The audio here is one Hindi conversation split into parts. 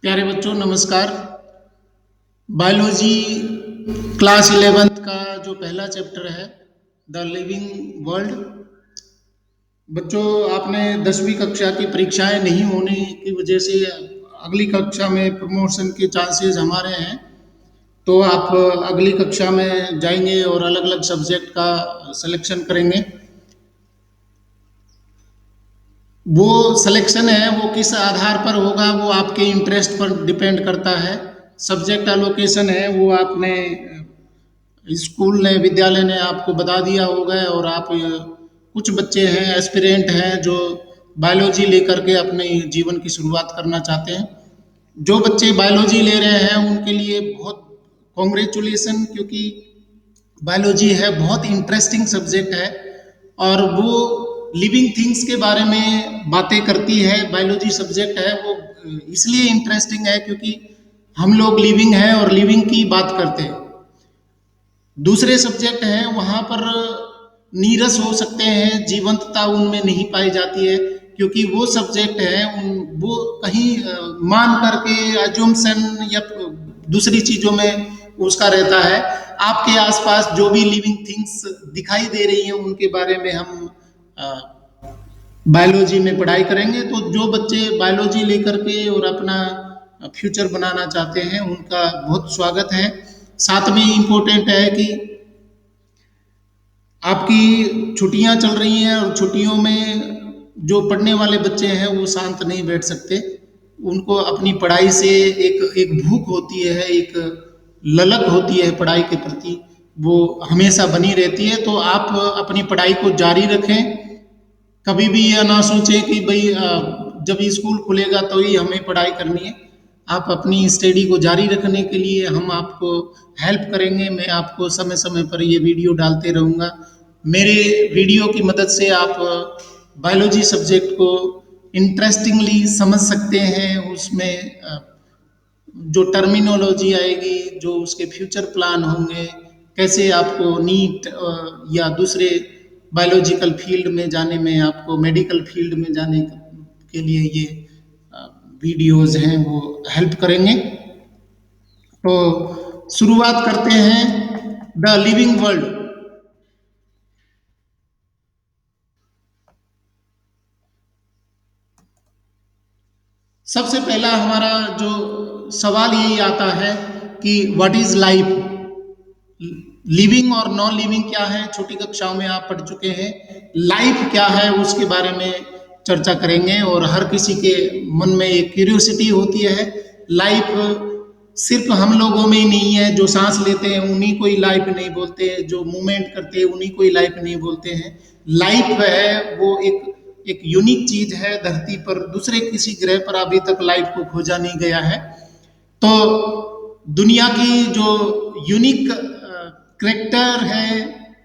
प्यारे बच्चों नमस्कार। बायोलॉजी क्लास 11th का जो पहला चैप्टर है द लिविंग वर्ल्ड। बच्चों आपने 10वीं कक्षा की परीक्षाएं नहीं होने की वजह से अगली कक्षा में प्रमोशन के चांसेस हमारे हैं, तो आप अगली कक्षा में जाएंगे और अलग अलग सब्जेक्ट का सिलेक्शन करेंगे। वो सिलेक्शन है वो किस आधार पर होगा, वो आपके इंटरेस्ट पर डिपेंड करता है। सब्जेक्ट एलोकेशन है वो आपने स्कूल ने विद्यालय ने आपको बता दिया होगा, और आप कुछ बच्चे हैं एस्पिरेंट हैं जो बायोलॉजी लेकर के अपने जीवन की शुरुआत करना चाहते हैं। जो बच्चे बायोलॉजी ले रहे हैं उनके लिए बहुत कॉन्ग्रेचुलेसन, क्योंकि बायोलॉजी है बहुत इंटरेस्टिंग सब्जेक्ट है और वो लिविंग थिंग्स के बारे में बातें करती है। बायोलॉजी सब्जेक्ट है वो इसलिए इंटरेस्टिंग है क्योंकि हम लोग लिविंग हैं और लिविंग की बात करते हैं। दूसरे सब्जेक्ट हैं वहाँ पर नीरस हो सकते हैं, जीवंतता उनमें नहीं पाई जाती है, क्योंकि वो सब्जेक्ट है वो कहीं मान करके अजम्पशन या दूसरी चीजों में उसका रहता है। आपके आसपास जो भी लिविंग थिंग्स दिखाई दे रही हैं उनके बारे में हम बायोलॉजी में पढ़ाई करेंगे। तो जो बच्चे बायोलॉजी लेकर के और अपना फ्यूचर बनाना चाहते हैं उनका बहुत स्वागत है। साथ में इम्पोर्टेंट है कि आपकी छुट्टियां चल रही हैं और छुट्टियों में जो पढ़ने वाले बच्चे हैं वो शांत नहीं बैठ सकते। उनको अपनी पढ़ाई से एक एक भूख होती है, एक ललक होती है पढ़ाई के प्रति, वो हमेशा बनी रहती है। तो आप अपनी पढ़ाई को जारी रखें, कभी भी यह ना सोचें कि भाई जब स्कूल खुलेगा तो ही हमें पढ़ाई करनी है। आप अपनी स्टडी को जारी रखने के लिए हम आपको हेल्प करेंगे। मैं आपको समय समय पर ये वीडियो डालते रहूँगा। मेरे वीडियो की मदद से आप बायोलॉजी सब्जेक्ट को इंटरेस्टिंगली समझ सकते हैं। उसमें जो टर्मिनोलॉजी आएगी, जो उसके फ्यूचर प्लान होंगे, कैसे आपको नीट या दूसरे बायोलॉजिकल फील्ड में जाने में, आपको मेडिकल फील्ड में जाने के लिए ये वीडियोस हैं वो हेल्प करेंगे। तो शुरुआत करते हैं द लिविंग वर्ल्ड। सबसे पहला हमारा जो सवाल यही आता है कि व्हाट इज लाइफ। लिविंग और नॉन लिविंग क्या है, छोटी कक्षाओं में आप पढ़ चुके हैं। लाइफ क्या है उसके बारे में चर्चा करेंगे, और हर किसी के मन में एक क्यूरियोसिटी होती है। लाइफ सिर्फ हम लोगों में ही नहीं है, जो सांस लेते हैं उन्हीं को ही लाइफ नहीं बोलते हैं, जो मूवमेंट करते हैं उन्हीं को ही लाइफ नहीं बोलते हैं। लाइफ है वो एक यूनिक चीज है धरती पर, दूसरे किसी ग्रह पर अभी तक लाइफ को खोजा नहीं गया है। तो दुनिया की जो यूनिक करेक्टर है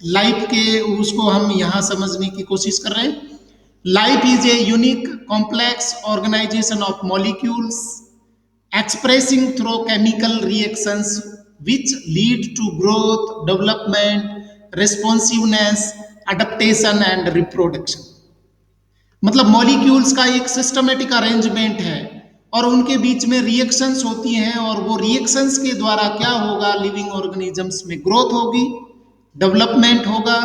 लाइफ के, उसको हम यहाँ समझने की कोशिश कर रहे हैं। Life is a unique complex organization of molecules expressing through chemical reactions which lead to growth, development, responsiveness, adaptation and reproduction। मतलब मॉलिक्यूल्स का एक सिस्टमेटिक अरेंजमेंट है और उनके बीच में रिएक्शंस होती हैं, और वो रिएक्शंस के द्वारा क्या होगा, लिविंग ऑर्गेनिजम्स में ग्रोथ होगी, डेवलपमेंट होगा,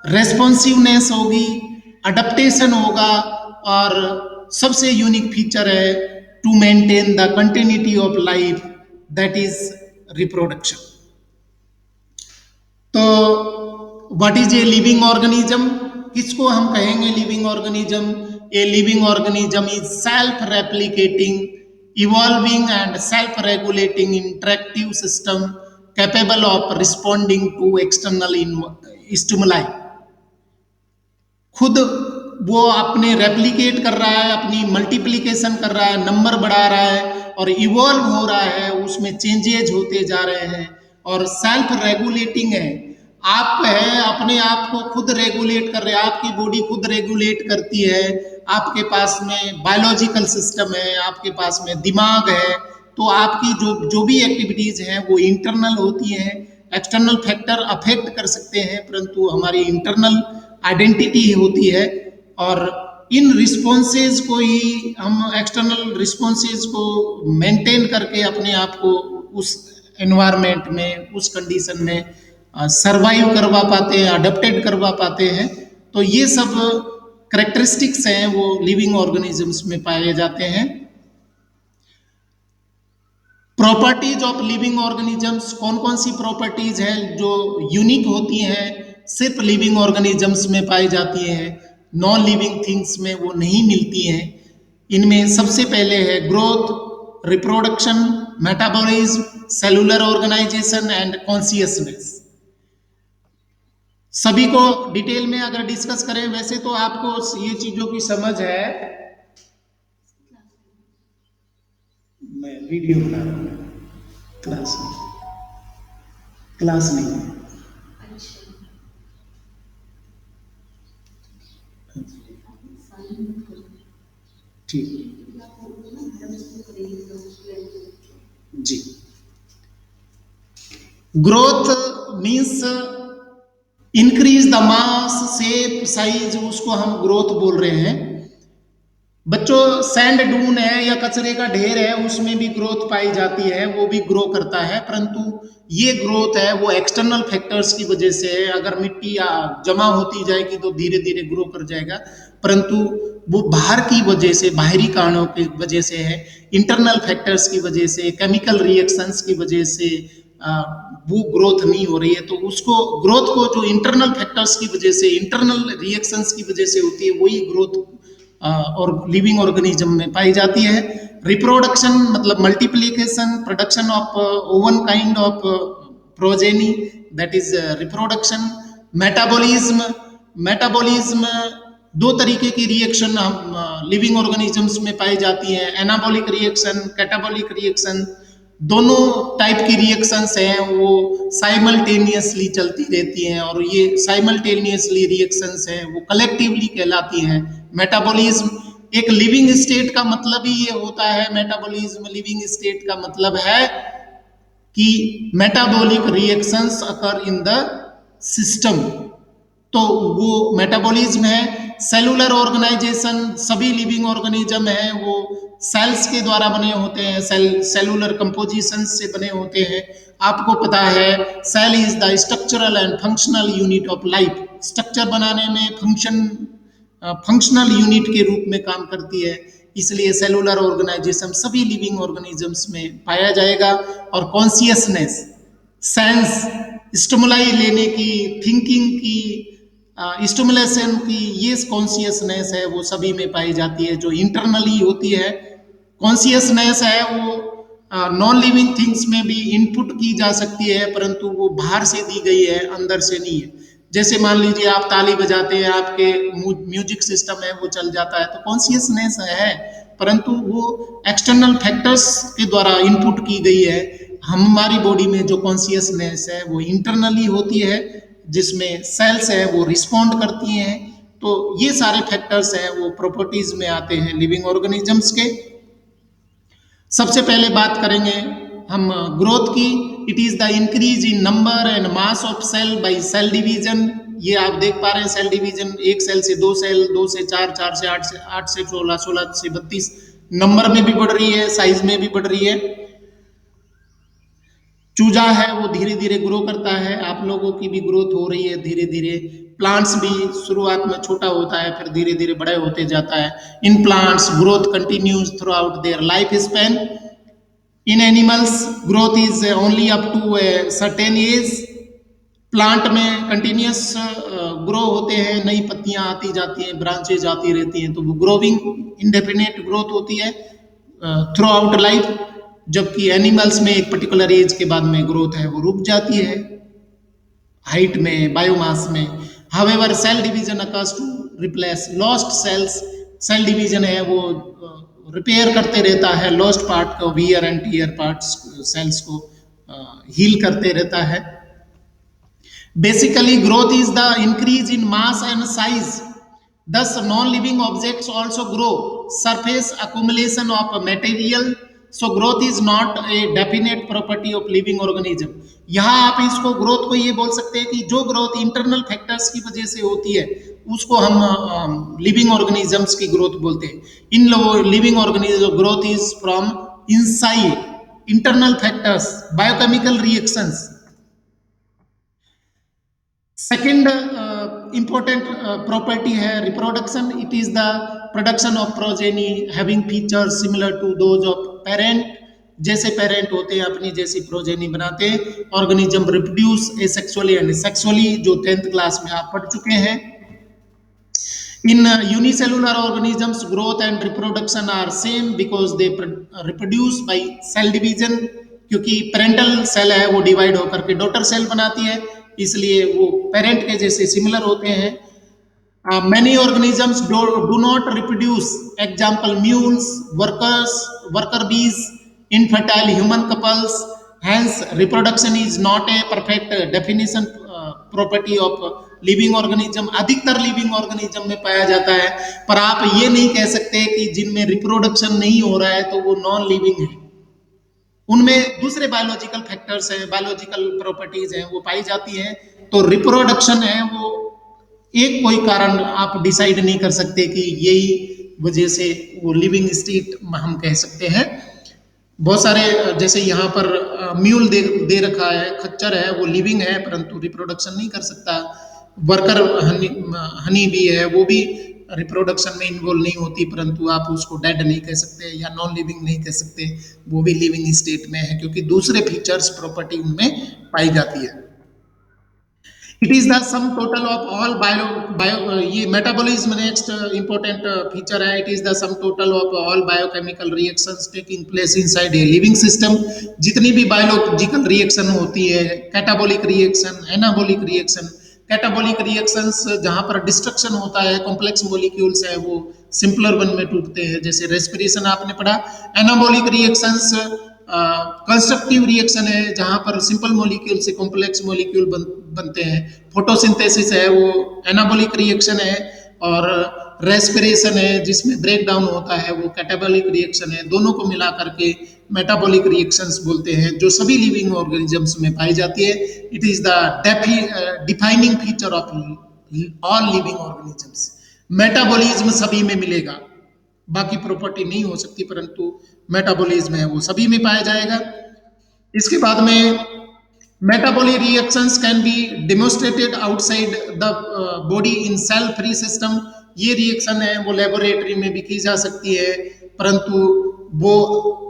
रेस्पॉन्सिवनेस होगी, अडेप्टेशन होगा, और सबसे यूनिक फीचर है to maintain the continuity of life, that is reproduction. तो what is a living organism, किसको हम कहेंगे living organism? A living organism is self replicating, evolving and self regulating interactive system capable of responding to external stimuli. खुद वो अपने रेप्लिकेट कर रहा है, अपनी मल्टीप्लिकेशन कर रहा है, नंबर बढ़ा रहा है और इवॉल्व हो रहा है, उसमें चेंजेज होते जा रहे हैं, और सेल्फ रेगुलेटिंग है। आप है अपने आप को खुद रेगुलेट कर रहे हैं, आपकी बॉडी खुद रेगुलेट करती है। आपके पास में बायोलॉजिकल सिस्टम है, आपके पास में दिमाग है। तो आपकी जो जो भी एक्टिविटीज हैं वो इंटरनल होती हैं। एक्सटर्नल फैक्टर अफेक्ट कर सकते हैं, परंतु हमारी इंटरनल आइडेंटिटी होती है। और इन रिस्पॉन्सेज को ही हम एक्सटर्नल रिस्पॉन्सेज को मेंटेन करके अपने आप को उस एनवायरनमेंट में, उस कंडीशन में सरवाइव करवा पाते हैं, अडेप्टेड करवा पाते हैं। तो ये सब करेक्टरिस्टिक्स हैं वो लिविंग ऑर्गेनिजम्स में पाए जाते हैं। प्रॉपर्टीज ऑफ लिविंग ऑर्गेनिजम्स, कौन कौन सी प्रॉपर्टीज हैं जो यूनिक होती हैं, सिर्फ लिविंग ऑर्गेनिजम्स में पाई जाती हैं, नॉन लिविंग थिंग्स में वो नहीं मिलती हैं। इनमें सबसे पहले है growth, reproduction, metabolism, cellular organization and consciousness. सभी को डिटेल में अगर डिस्कस करें, वैसे तो आपको ये चीजों की समझ है। मैं वीडियो बना रहा हूँ, क्लास नहीं है। ठीक जी। Growth means increase the mass, shape, size, उसको हम ग्रोथ बोल रहे हैं। बच्चों, सैंड डून है या कचरे का ढेर है, उसमें भी ग्रोथ पाई जाती है, वो भी ग्रो करता है, परंतु ये ग्रोथ है वो एक्सटर्नल फैक्टर्स की वजह से है। अगर मिट्टी जमा होती जाएगी तो धीरे धीरे ग्रो कर जाएगा, परंतु वो बाहर की वजह से, बाहरी कारणों की वजह से है, इंटरनल फैक्टर्स की वजह से, केमिकल रिएक्शंस की वजह से वो ग्रोथ नहीं हो रही है। तो उसको, ग्रोथ को जो इंटरनल फैक्टर्स की वजह से, इंटरनल रिएक्शंस की वजह से होती है, वही ग्रोथ और लिविंग ऑर्गेनिज्म में पाई जाती है। रिप्रोडक्शन मतलब multiplication, production of oven kind of progeny, that is reproduction. Metabolism दो तरीके की रिएक्शन हम लिविंग ऑर्गेनिजम्स में पाई जाती है, एनाबॉलिक रिएक्शन, कैटाबॉलिक रिएक्शन। दोनों टाइप की रिएक्शंस हैं वो साइमल्टेनियसली चलती रहती हैं, और ये साइमल्टेनियसली रिएक्शंस हैं वो कलेक्टिवली कहलाती हैं मेटाबॉलिज्म। एक लिविंग स्टेट का मतलब ही ये होता है, मेटाबॉलिज्म लिविंग स्टेट का मतलब है कि metabolic reactions occur in the system, तो वो मेटाबॉलिज्म है। सेलुलर ऑर्गेनाइजेशन, सभी लिविंग ऑर्गेनिज्म है वो सेल्स के द्वारा बने होते हैं, सेलुलर कंपोजिशन से बने होते हैं। आपको पता है cell is the structural and functional unit of life. Structure बनाने में फंक्शनल यूनिट के रूप में काम करती है, इसलिए सेलुलर ऑर्गेनाइजेशन सभी लिविंग ऑर्गेनिजम्स में पाया जाएगा। और कॉन्शियसनेस, सेंस, स्टिमुलाई लेने की, थिंकिंग की, स्टिमुलेशन की, ये कॉन्शियसनेस है वो सभी में पाई जाती है, जो इंटरनली होती है। कॉन्शियसनेस है वो नॉन लिविंग थिंग्स में भी इनपुट की जा सकती है, परंतु वो बाहर से दी गई है, अंदर से नहीं है। जैसे मान लीजिए आप ताली बजाते हैं, आपके म्यूजिक सिस्टम है वो चल जाता है, तो कॉन्शियसनेस है, परंतु वो एक्सटर्नल फैक्टर्स के द्वारा इनपुट की गई है। हमारी बॉडी में जो कॉन्शियसनेस है वो इंटरनली होती है, जिसमें सेल्स है वो रिस्पॉन्ड करती हैं। तो ये सारे फैक्टर्स हैं वो प्रॉपर्टीज में आते हैं लिविंग ऑर्गेनिजम्स के। सबसे पहले बात करेंगे हम ग्रोथ की। It is the increase in number and mass of cell by cell division. ये आप देख पा रहे हैं सेल डिवीजन, एक सेल से दो सेल, दो से चार, चार से आठ, से आठ से 16, 16 से 32, नंबर में भी बढ़ रही है, साइज में भी बढ़ रही है। चूजा है वो धीरे धीरे ग्रो करता है, आप लोगों की भी ग्रोथ हो रही है धीरे धीरे। प्लांट्स भी शुरुआत में छोटा होता है, फिर धीरे धीरे बड़े होते जाता है। In plants growth continues throughout their life span. In animals growth is only up to a certain age. Plant में कंटिन्यूस ग्रो होते हैं, नई पत्तियां आती जाती हैं, ब्रांचेज आती रहती हैं, तो वो ग्रोविंग इंडेफिनेट ग्रोथ होती है थ्रू आउट लाइफ। जबकि एनिमल्स में एक पर्टिकुलर एज के बाद में ग्रोथ है वो रुक जाती है, हाइट में, बायोमास में। However cell division occurs to replace lost cells. Cell division है वो रिपेयर करते रहता है लॉस्ट पार्ट को, wear and tear parts cells को हील करते रहता है। Basically growth is the increase in mass and size, thus non-living objects also grow. Surface accumulation of material, so growth is not a definite property of living organism. यहाँ आप इसको ग्रोथ को ये बोल सकते हैं कि जो ग्रोथ इंटरनल फैक्टर्स की वजह से होती है उसको हम लिविंग ऑर्गेनिजम्स की ग्रोथ बोलते हैं। In living organism growth is from inside internal factors, biochemical reactions. Second important property है reproduction. It is the production of progeny having features similar to those of parent. जैसे पेरेंट होते हैं अपनी जैसी प्रोजेनी बनाते हैं। Organism reproduce asexually and sexually, जो 10th क्लास में आप पढ़ चुके हैं। In unicellular organisms, growth and reproduction are same because they reproduce by cell division। क्योंकि पेरेंटल सेल है वो डिवाइड होकर के डॉटर सेल बनाती है, इसलिए वो पेरेंट के जैसे सिमिलर होते हैं। Many organisms do not reproduce, example mules, worker bees, infertile human couples। Hence reproduction is not a perfect definition property of living organism. अधिकतर लिविंग ऑर्गेनिज्म में पाया जाता है, पर आप ये नहीं कह सकते कि जिनमें रिप्रोडक्शन नहीं हो रहा है तो वो नॉन लिविंग है। उनमें दूसरे बायोलॉजिकल फैक्टर्स हैं, बायोलॉजिकल प्रॉपर्टीज हैं, वो पाई जाती हैं। तो रिप्रोडक्शन है वो एक कोई कारण आप डिसाइड नहीं कर सकते कि यही वजह से वो लिविंग स्टेट हम कह सकते हैं। बहुत सारे जैसे यहाँ पर म्यूल दे रखा है, खच्चर है, वो लिविंग है परंतु रिप्रोडक्शन नहीं कर सकता। वर्कर हनी भी है, वो भी रिप्रोडक्शन में इन्वॉल्व नहीं होती, परंतु आप उसको डेड नहीं कह सकते या नॉन लिविंग नहीं कह सकते, वो भी लिविंग स्टेट में है क्योंकि दूसरे फीचर्स प्रॉपर्टी उनमें पाई जाती है। It is the sum total of all bio ये मेटाबॉलिज्म नेक्स्ट इंपॉर्टेंट फीचर है। It is the sum total of all biochemical reactions taking place inside a living system. जितनी भी बायोलॉजिकल रिएक्शन होती है, catabolic reaction, anabolic reaction. Catabolic reactions जहां पर डिस्ट्रक्शन होता है, कॉम्प्लेक्स मॉलिक्यूल्स है वो सिंपलर वन में टूटते हैं, जैसे रेस्पिरेशन आपने पढ़ा। एनाबॉलिक रिएक्शंस कंस्ट्रक्टिव रिएक्शन है जहां पर सिंपल मॉलिक्यूल से कॉम्प्लेक्स मॉलिक्यूल बनते हैं। फोटोसिंथेसिस है वो एनाबॉलिक रिएक्शन है, और रेस्पिरेशन है जिसमें ब्रेक डाउन होता है वो कैटाबॉलिक रिएक्शन है। दोनों को मिला करके मेटाबॉलिक रिएक्शंस बोलते हैं, जो सभी लिविंग ऑर्गेनिजम्स में पाई जाती है। It is the defining feature of all living organisms. Metabolism सभी में मिलेगा, बाकी प्रॉपर्टी नहीं हो सकती, परंतु मेटाबॉलिज्म है वो सभी में पाया जाएगा। इसके बाद में metabolic reactions can be demonstrated outside the body in cell free system. ये रिएक्शन है वो लेबोरेटरी में भी की जा सकती है, परंतु वो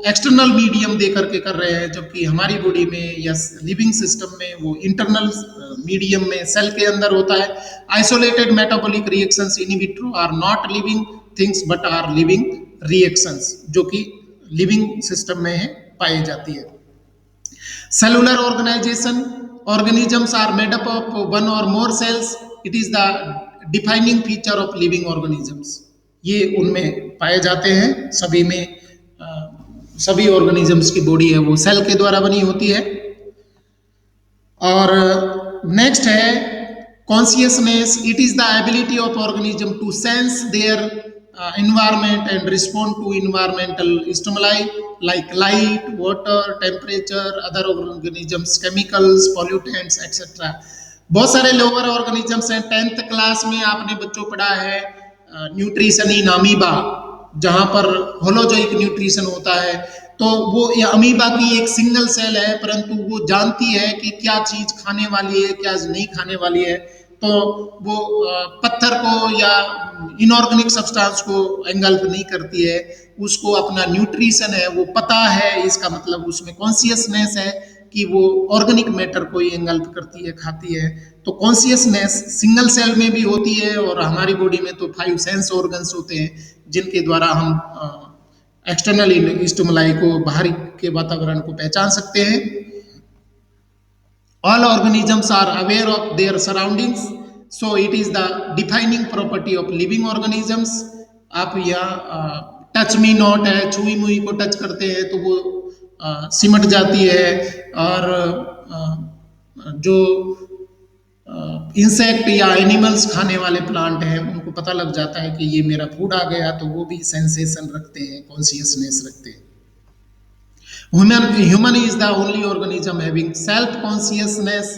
एक्सटर्नल मीडियम दे करके कर रहे हैं, जबकि हमारी बॉडी में या लिविंग सिस्टम में वो इंटरनल मीडियम में सेल के अंदर होता है। Isolated metabolic reactions in vitro are not living things but are living reactions, जो कि लिविंग सिस्टम में है पाई जाती है। Cellular organization, organisms are made up of one or more cells। it is the defining feature of living organisms। ये उनमें पाए जाते हैं, सभी में सभी ऑर्गेनिजम्स की बॉडी है वो सेल के द्वारा बनी होती है। और नेक्स्ट है consciousness. It is the ability of organism to sense their environment and respond to environmental stimuli like light, water, temperature, other organisms, chemicals, pollutants, etc। बहुत सारे लोअर ऑर्गेनिजम्स हैं। 10th क्लास में आपने बच्चों पढ़ा है न्यूट्रिशन इन अमीबा, जहां पर होलोजोइक न्यूट्रिशन होता है। तो वो ये अमीबा की एक सिंगल सेल है, परंतु वो जानती है कि क्या चीज खाने वाली है क्या नहीं खाने वाली है। तो वो पत्थर को या इनऑर्गेनिक सब्सटेंस को एंगल्फ नहीं करती है, उसको अपना न्यूट्रिशन है वो पता है। इसका मतलब उसमें कॉन्शियसनेस है कि वो ऑर्गेनिक मैटर को ही एंगल्फ करती है, खाती है। तो कॉन्शियसनेस सिंगल सेल में भी होती है, और हमारी बॉडी में तो 5 सेंस ऑर्गन्स होते हैं जिनके द्वारा हम एक्सटर्नल स्टिमुलाई को, बाहरी के वातावरण को पहचान सकते हैं। All organisms are aware of their surroundings, so it is the defining property of living organisms। आप यहाँ टच मी नॉट है, छुई मुई को टच करते हैं तो वो सिमट जाती है, और जो इंसेक्ट या एनिमल्स खाने वाले प्लांट हैं उनको पता लग जाता है कि ये मेरा फूड आ गया, तो वो भी सेंसेशन रखते हैं, कॉन्शियसनेस रखते हैं। Human is the only organism having self consciousness.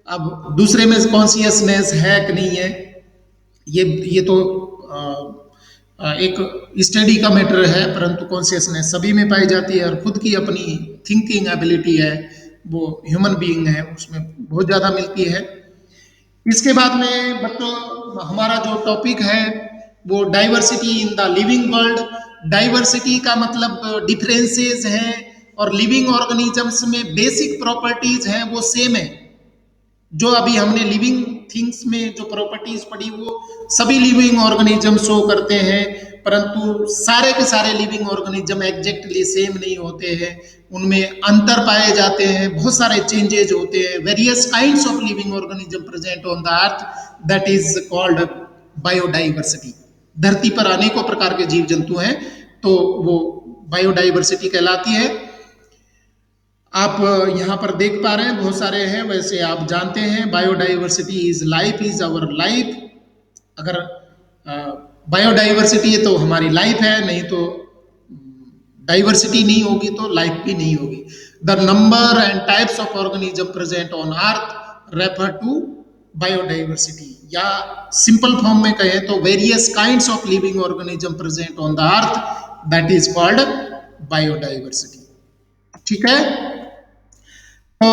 अब दूसरे में कॉन्शियसनेस है कि नहीं है, ये तो एक स्टडी का मैटर है, परंतु कॉन्शियसनेस सभी में पाई जाती है और खुद की अपनी थिंकिंग एबिलिटी है, वो ह्यूमन बीइंग है, उसमें बहुत ज़्यादा मिलती है। इसके बाद में बच्चों हमारा जो टॉपिक है वो diversity in the living world. Diversity का मतलब डिफरेंसेस हैं और लिविंग ऑर्गेनिजम्स में बेसिक प्रॉपर्टीज हैं वो सेम है। जो अभी हमने लिविंग थिंग्स में जो प्रॉपर्टीज पढ़ी वो सभी लिविंग ऑर्गेनिज्म शो करते हैं, परंतु सारे के सारे लिविंग ऑर्गेनिज्म एग्जैक्टली सेम नहीं होते हैं, उनमें अंतर पाए जाते हैं, बहुत सारे चेंजेज होते हैं। Various kinds of living organism present on the earth, that is called biodiversity. धरती पर अनेकों प्रकार के जीव जंतु हैं, तो वो बायोडाइवर्सिटी कहलाती है। आप यहाँ पर देख पा रहे हैं बहुत सारे हैं, वैसे आप जानते हैं biodiversity is life, is our life. अगर बायोडाइवर्सिटी है तो हमारी लाइफ है, नहीं तो डाइवर्सिटी नहीं होगी तो लाइफ भी नहीं होगी। The number and types of organism present on earth refer to biodiversity, या सिंपल फॉर्म में कहें तो various kinds of living organism present on the earth, that is called biodiversity. ठीक है, तो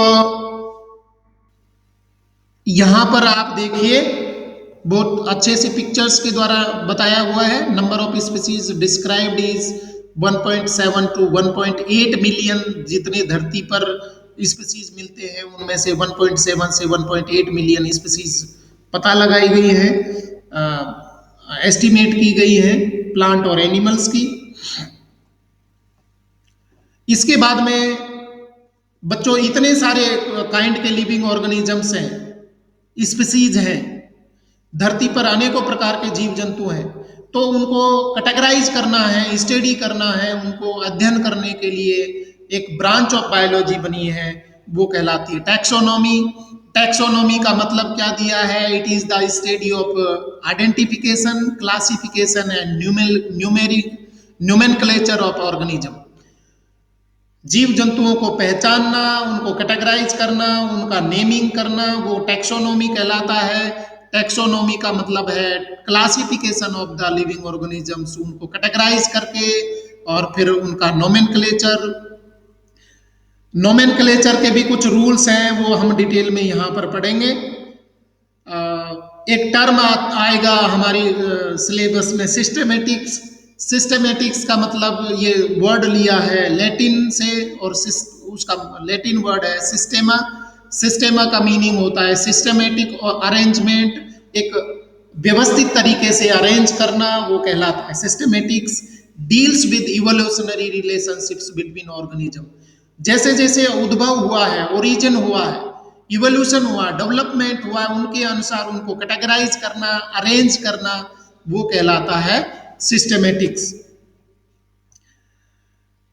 यहां पर आप देखिए बहुत अच्छे से पिक्चर्स के द्वारा बताया हुआ है। Number of species described is 1.7 to 1.8 million. जितने धरती पर स्पीसीज मिलते हैं उनमें से 1.7 से 1.8 मिलियन स्पीसीज पता लगाई गई है, एस्टिमेट की गई है प्लांट और एनिमल्स की। इसके बाद में बच्चों इतने सारे काइंड के लिविंग ऑर्गेनिजम्स हैं, स्पीसीज हैं, धरती पर अनेकों प्रकार के जीव जंतु हैं, तो उनको कैटेगराइज करना है, स्टडी करना है, उनको अध्ययन करने के लिए एक ब्रांच ऑफ बायोलॉजी बनी है, वो कहलाती है टैक्सोनॉमी। टैक्सोनॉमी का मतलब क्या दिया है? It is the study of identification, classification and nomenclature of organism. जीव जंतुओं को पहचानना, उनको कैटेगराइज करना, उनका नेमिंग करना, वो टैक्सोनॉमी कहलाता है। टैक्सोनॉमी का मतलब है classification of the living organisms, उनको कैटेगराइज करके और फिर उनका नोमेनक्लेचर। नोमेनक्लेचर के भी कुछ रूल्स हैं, वो हम डिटेल में यहाँ पर पढ़ेंगे। एक टर्म आएगा हमारी सिलेबस में सिस्टेमेटिक्स। सिस्टेमेटिक्स का मतलब ये वर्ड लिया है लैटिन से, और उसका लैटिन वर्ड है सिस्टेमा। सिस्टेमा का मीनिंग होता है सिस्टेमेटिक और अरेंजमेंट, एक व्यवस्थित तरीके से अरेंज करना, वो कहलाता है systematics. Deals with evolutionary relationships between organism. जैसे जैसे उद्भव हुआ है, ओरिजिन हुआ है, इवोल्यूशन हुआ, डेवलपमेंट हुआ, उनके अनुसार उनको कैटेगराइज करना, अरेंज करना, वो कहलाता है सिस्टेमेटिक्स।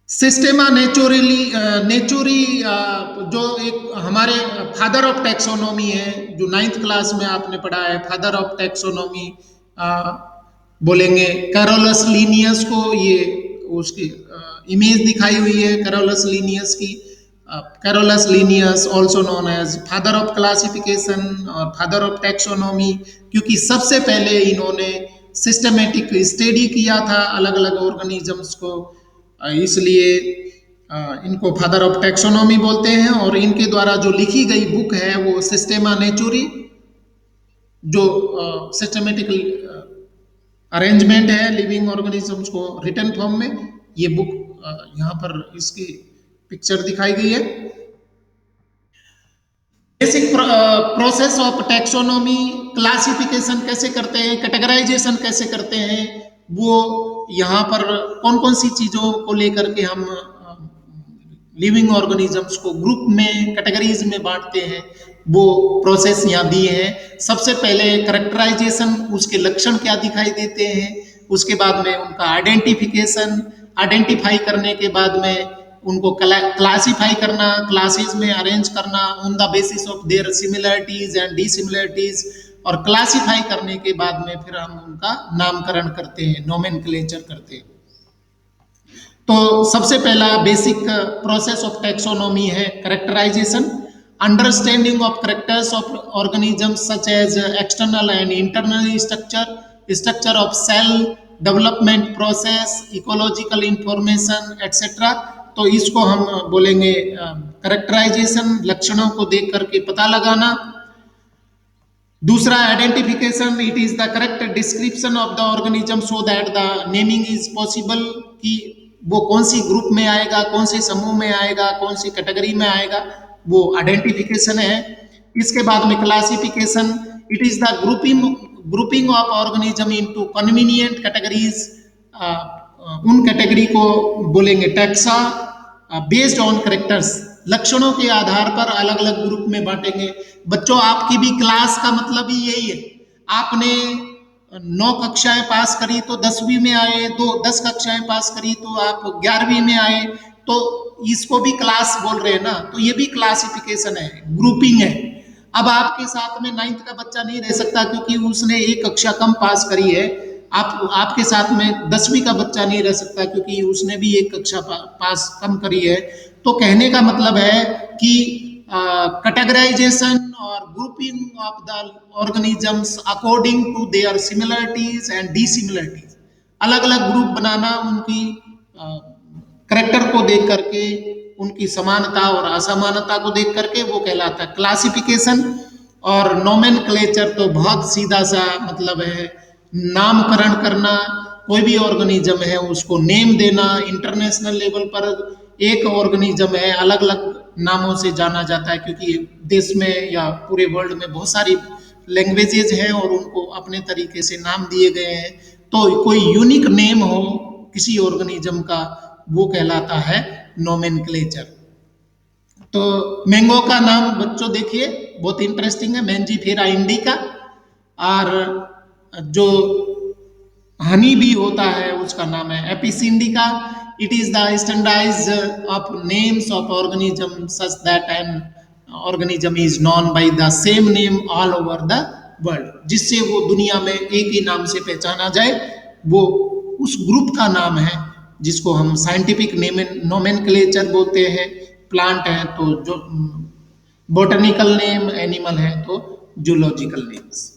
सिस्टेमा नेचुरी जो एक हमारे फादर ऑफ टैक्सोनॉमी है, जो 9th क्लास में आपने पढ़ा है, फादर ऑफ टैक्सोनॉमी बोलेंगे कैरोलस लीनियस को। ये उसकी इमेज दिखाई हुई है कैरोलस लीनियस की। Carolus Linnaeus also known as father of classification और फादर ऑफ टैक्सोनॉमी, क्योंकि सबसे पहले इन्होंने सिस्टमेटिक स्टडी किया था अलग अलग ऑर्गेनिजम्स को, इसलिए इनको फादर ऑफ टैक्सोनॉमी बोलते हैं। और इनके द्वारा जो लिखी गई बुक है वो सिस्टेमा नेचुरी, जो सिस्टमेटिक अरेंजमेंट है लिविंग ऑर्गेनिजम्स को रिटन फॉर्म में, ये बुक यहाँ पर इसकी पिक्चर दिखाई गई है। Basic process of taxonomy, classification कैसे करते हैं, कैटेगराइजेशन कैसे करते हैं, वो यहाँ पर कौन कौन सी चीज़ों को लेकर के हम लिविंग ऑर्गेनिजम्स को ग्रुप में, कैटेगरीज में बांटते हैं, वो प्रोसेस यहाँ दिए हैं। सबसे पहले कैरेक्टराइजेशन, उसके लक्षण क्या दिखाई देते हैं, उसके बाद में उनका आइडेंटिफिकेशन, आइडेंटिफाई करने के बाद में उनको क्लासिफाई करना, क्लासेस में अरेंज करना on the basis of their similarities and dissimilarities, और क्लासिफाई करने के बाद में फिर हम उनका नामकरण करते हैं, नोमेनक्लेचर करते हैं। तो सबसे पहला बेसिक प्रोसेस ऑफ टैक्सोनॉमी है characterisation. understanding of characters of organisms such as external and internal structure of cell development process, ecological information etc. तो इसको हम बोलेंगे करेक्टराइजेशन, लक्षणों को देख करके पता लगाना। दूसरा identification, it is the correct description of the organism so that the naming is possible, कि वो कौन सी ग्रुप में आएगा, कौन से समूह में आएगा, कौन सी कैटेगरी में आएगा, वो आइडेंटिफिकेशन है। इसके बाद में classification, it is the grouping of organism into convenient categories, उन कैटेगरी को बोलेंगे टैक्सा बेस्ड ऑन कैरेक्टर्स, लक्षणों के आधार पर अलग अलग ग्रुप में बांटेंगे। बच्चों आपकी भी क्लास का मतलब ही यही है, आपने 9 कक्षाएं पास करी तो 10वीं में आए, 10 कक्षाएं पास करी तो आप 11वीं में आए, तो इसको भी क्लास बोल रहे हैं ना, तो ये भी क्लासिफिकेशन है, ग्रुपिंग है। अब आपके साथ में 9th का बच्चा नहीं रह सकता क्योंकि उसने एक कक्षा कम पास करी है, आपके साथ में 10वीं का बच्चा नहीं रह सकता क्योंकि उसने भी एक कक्षा पास कम करी है। तो कहने का मतलब है कि कैटेगराइजेशन और grouping of the organisms according to their similarities and dissimilarities, अलग अलग ग्रुप बनाना उनकी करेक्टर को देख करके, उनकी समानता और असमानता को देख करके, वो कहलाता है क्लासिफिकेशन। और नोमेनक्लेचर तो बहुत सीधा सा मतलब है, नामकरण करना, कोई भी ऑर्गेनिज्म है उसको नेम देना। इंटरनेशनल लेवल पर एक ऑर्गेनिज्म है अलग अलग नामों से जाना जाता है क्योंकि देश में या पूरे वर्ल्ड में बहुत सारी लैंग्वेजेज हैं और उनको अपने तरीके से नाम दिए गए हैं। तो कोई यूनिक नेम हो किसी ऑर्गेनिज्म का, वो कहलाता है नोमेनक्लेचर। तो मैंगो का नाम बच्चों देखिए बहुत इंटरेस्टिंग है, मैंजीफेरा इंडिका। और जो हनी भी होता है उसका नाम है Apis indica. It is the standardized of names of organism such that an organism is known by the same name all over the world, जिससे वो दुनिया में एक ही नाम से पहचाना जाए, वो उस ग्रुप का नाम है जिसको हम साइंटिफिक नोमेनक्लेचर बोलते हैं। प्लांट है तो जो बॉटनिकल नेम, एनिमल है तो जूलॉजिकल नेम्स।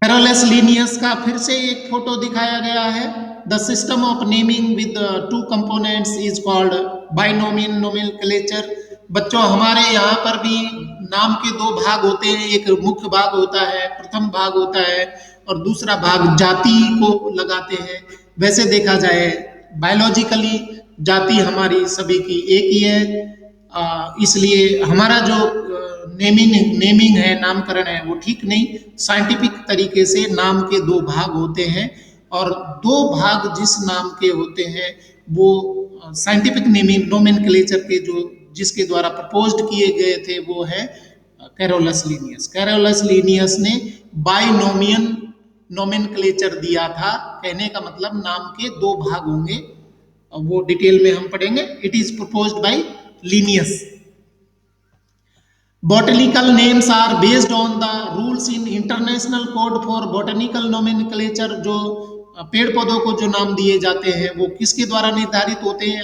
कैरोलस लिनियस का फिर से एक फोटो दिखाया गया है। The system of naming with 2 components is called binomial nomenclature. बच्चों हमारे यहाँ पर भी नाम के 2 भाग होते हैं, एक मुख्य भाग होता है, प्रथम भाग होता है, और दूसरा भाग जाति को लगाते हैं। वैसे देखा जाए बायोलॉजिकली जाति हमारी सभी की एक ही है, इसलिए हमारा जो नेमिंग है, नामकरण है, वो ठीक नहीं। साइंटिफिक तरीके से नाम के 2 भाग होते हैं और 2 भाग जिस नाम के होते हैं वो साइंटिफिक नेमिंग नोमेनक्लेचर के जो जिसके द्वारा प्रपोज्ड किए गए थे वो है कैरोलस लिनियस। कैरोलस लिनियस ने बाइनोमियल नोमेनक्लेचर दिया था। कहने का मतलब नाम के 2 भाग होंगे, वो डिटेल में हम पढ़ेंगे। It is proposed by Linnaeus. Botanical names are based on the rules in International Code for Botanical Nomenclature। जो पेड़ पौधों को जो नाम दिए जाते हैं वो किसके द्वारा निर्धारित होते हैं?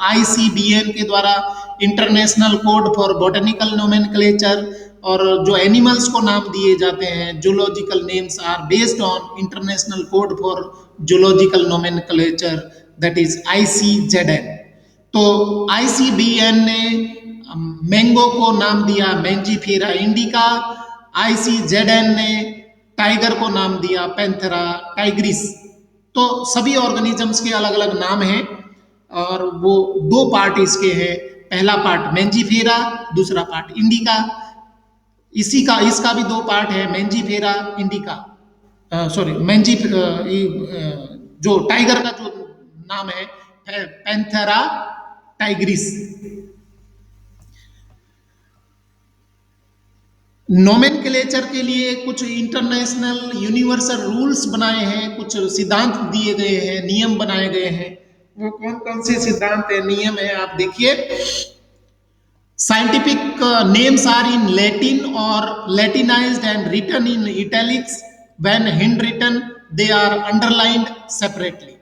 ICBN के द्वारा, international code for botanical nomenclature. और जो एनिमल्स को नाम दिए जाते हैं, zoological names are based on international code for zoological nomenclature, that is ICZN। तो ICBN ने मैंगो को नाम दिया मैंजीफेरा इंडिका, ICZN ने टाइगर को नाम दिया पैंथेरा टाइग्रिस। तो सभी ऑर्गेनिजम्स के अलग अलग नाम हैं और वो 2 पार्ट इसके हैं, पहला पार्ट मैंजीफेरा, दूसरा पार्ट इंडिका। इसका भी 2 पार्ट है, मैंजीफेरा इंडिका, जो टाइगर का जो नाम है पैंथेरा टाइग्रिस। नोमेनक्लेचर के लिए कुछ इंटरनेशनल यूनिवर्सल रूल्स बनाए हैं, कुछ सिद्धांत दिए गए हैं, नियम बनाए गए हैं। वो कौन कौन से सिद्धांत है, नियम है, आप देखिए। Scientific names are in Latin और latinized and written in italics. When hand written they are underlined separately.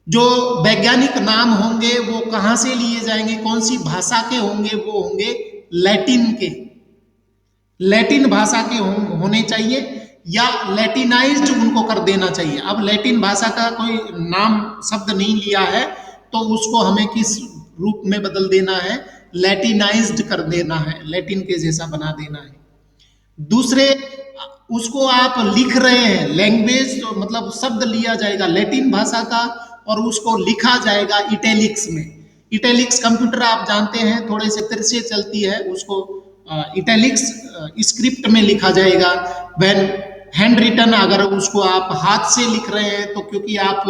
जो वैज्ञानिक नाम होंगे वो कहाँ से लिए जाएंगे, कौन सी भाषा के होंगे, वो होंगे लैटिन के, लैटिन भाषा के होने चाहिए या लैटिनाइज्ड उनको कर देना चाहिए। अब लैटिन भाषा का कोई नाम शब्द नहीं लिया है तो उसको हमें किस रूप में बदल देना है, लैटिनाइज्ड कर देना है, लैटिन के जैसा बना देना है। दूसरे, उसको आप लिख रहे हैं, लैंग्वेज तो मतलब शब्द लिया जाएगा लैटिन भाषा का और उसको लिखा जाएगा इटैलिक्स में। इटैलिक्स कंप्यूटर आप जानते हैं थोड़े से तिरछे चलती है, उसको इटैलिक्स स्क्रिप्ट में लिखा जाएगा। व्हेन हैंड रिटन, अगर उसको आप हाथ से लिख रहे हैं तो क्योंकि आप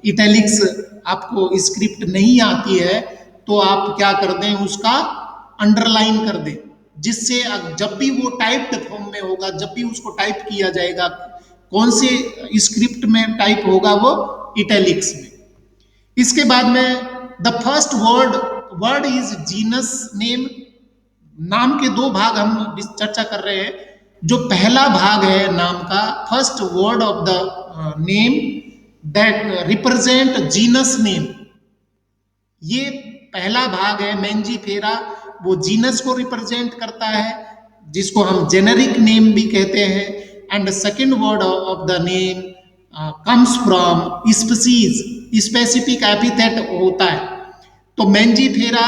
इटैलिक्स आपको स्क्रिप्ट नहीं आती है तो आप क्या कर दें, उसका अंडरलाइन कर दें, जिससे जब भी वो टाइप्ड फॉर्म में होगा, जब भी उसको टाइप किया जाएगा, कौन से स्क्रिप्ट में टाइप होगा, वो इटैलिक्स में। इसके बाद में the first word is genus name. नाम के दो भाग हम चर्चा कर रहे हैं। जो पहला भाग है नाम का, first word of the name that represent genus name, ये पहला भाग है मेंजीफेरा, वो जीनस को रिप्रेजेंट करता है जिसको हम जेनेरिक नेम भी कहते हैं। And second word of the name comes from species, specific epithet होता है। तो मेंजीफेरा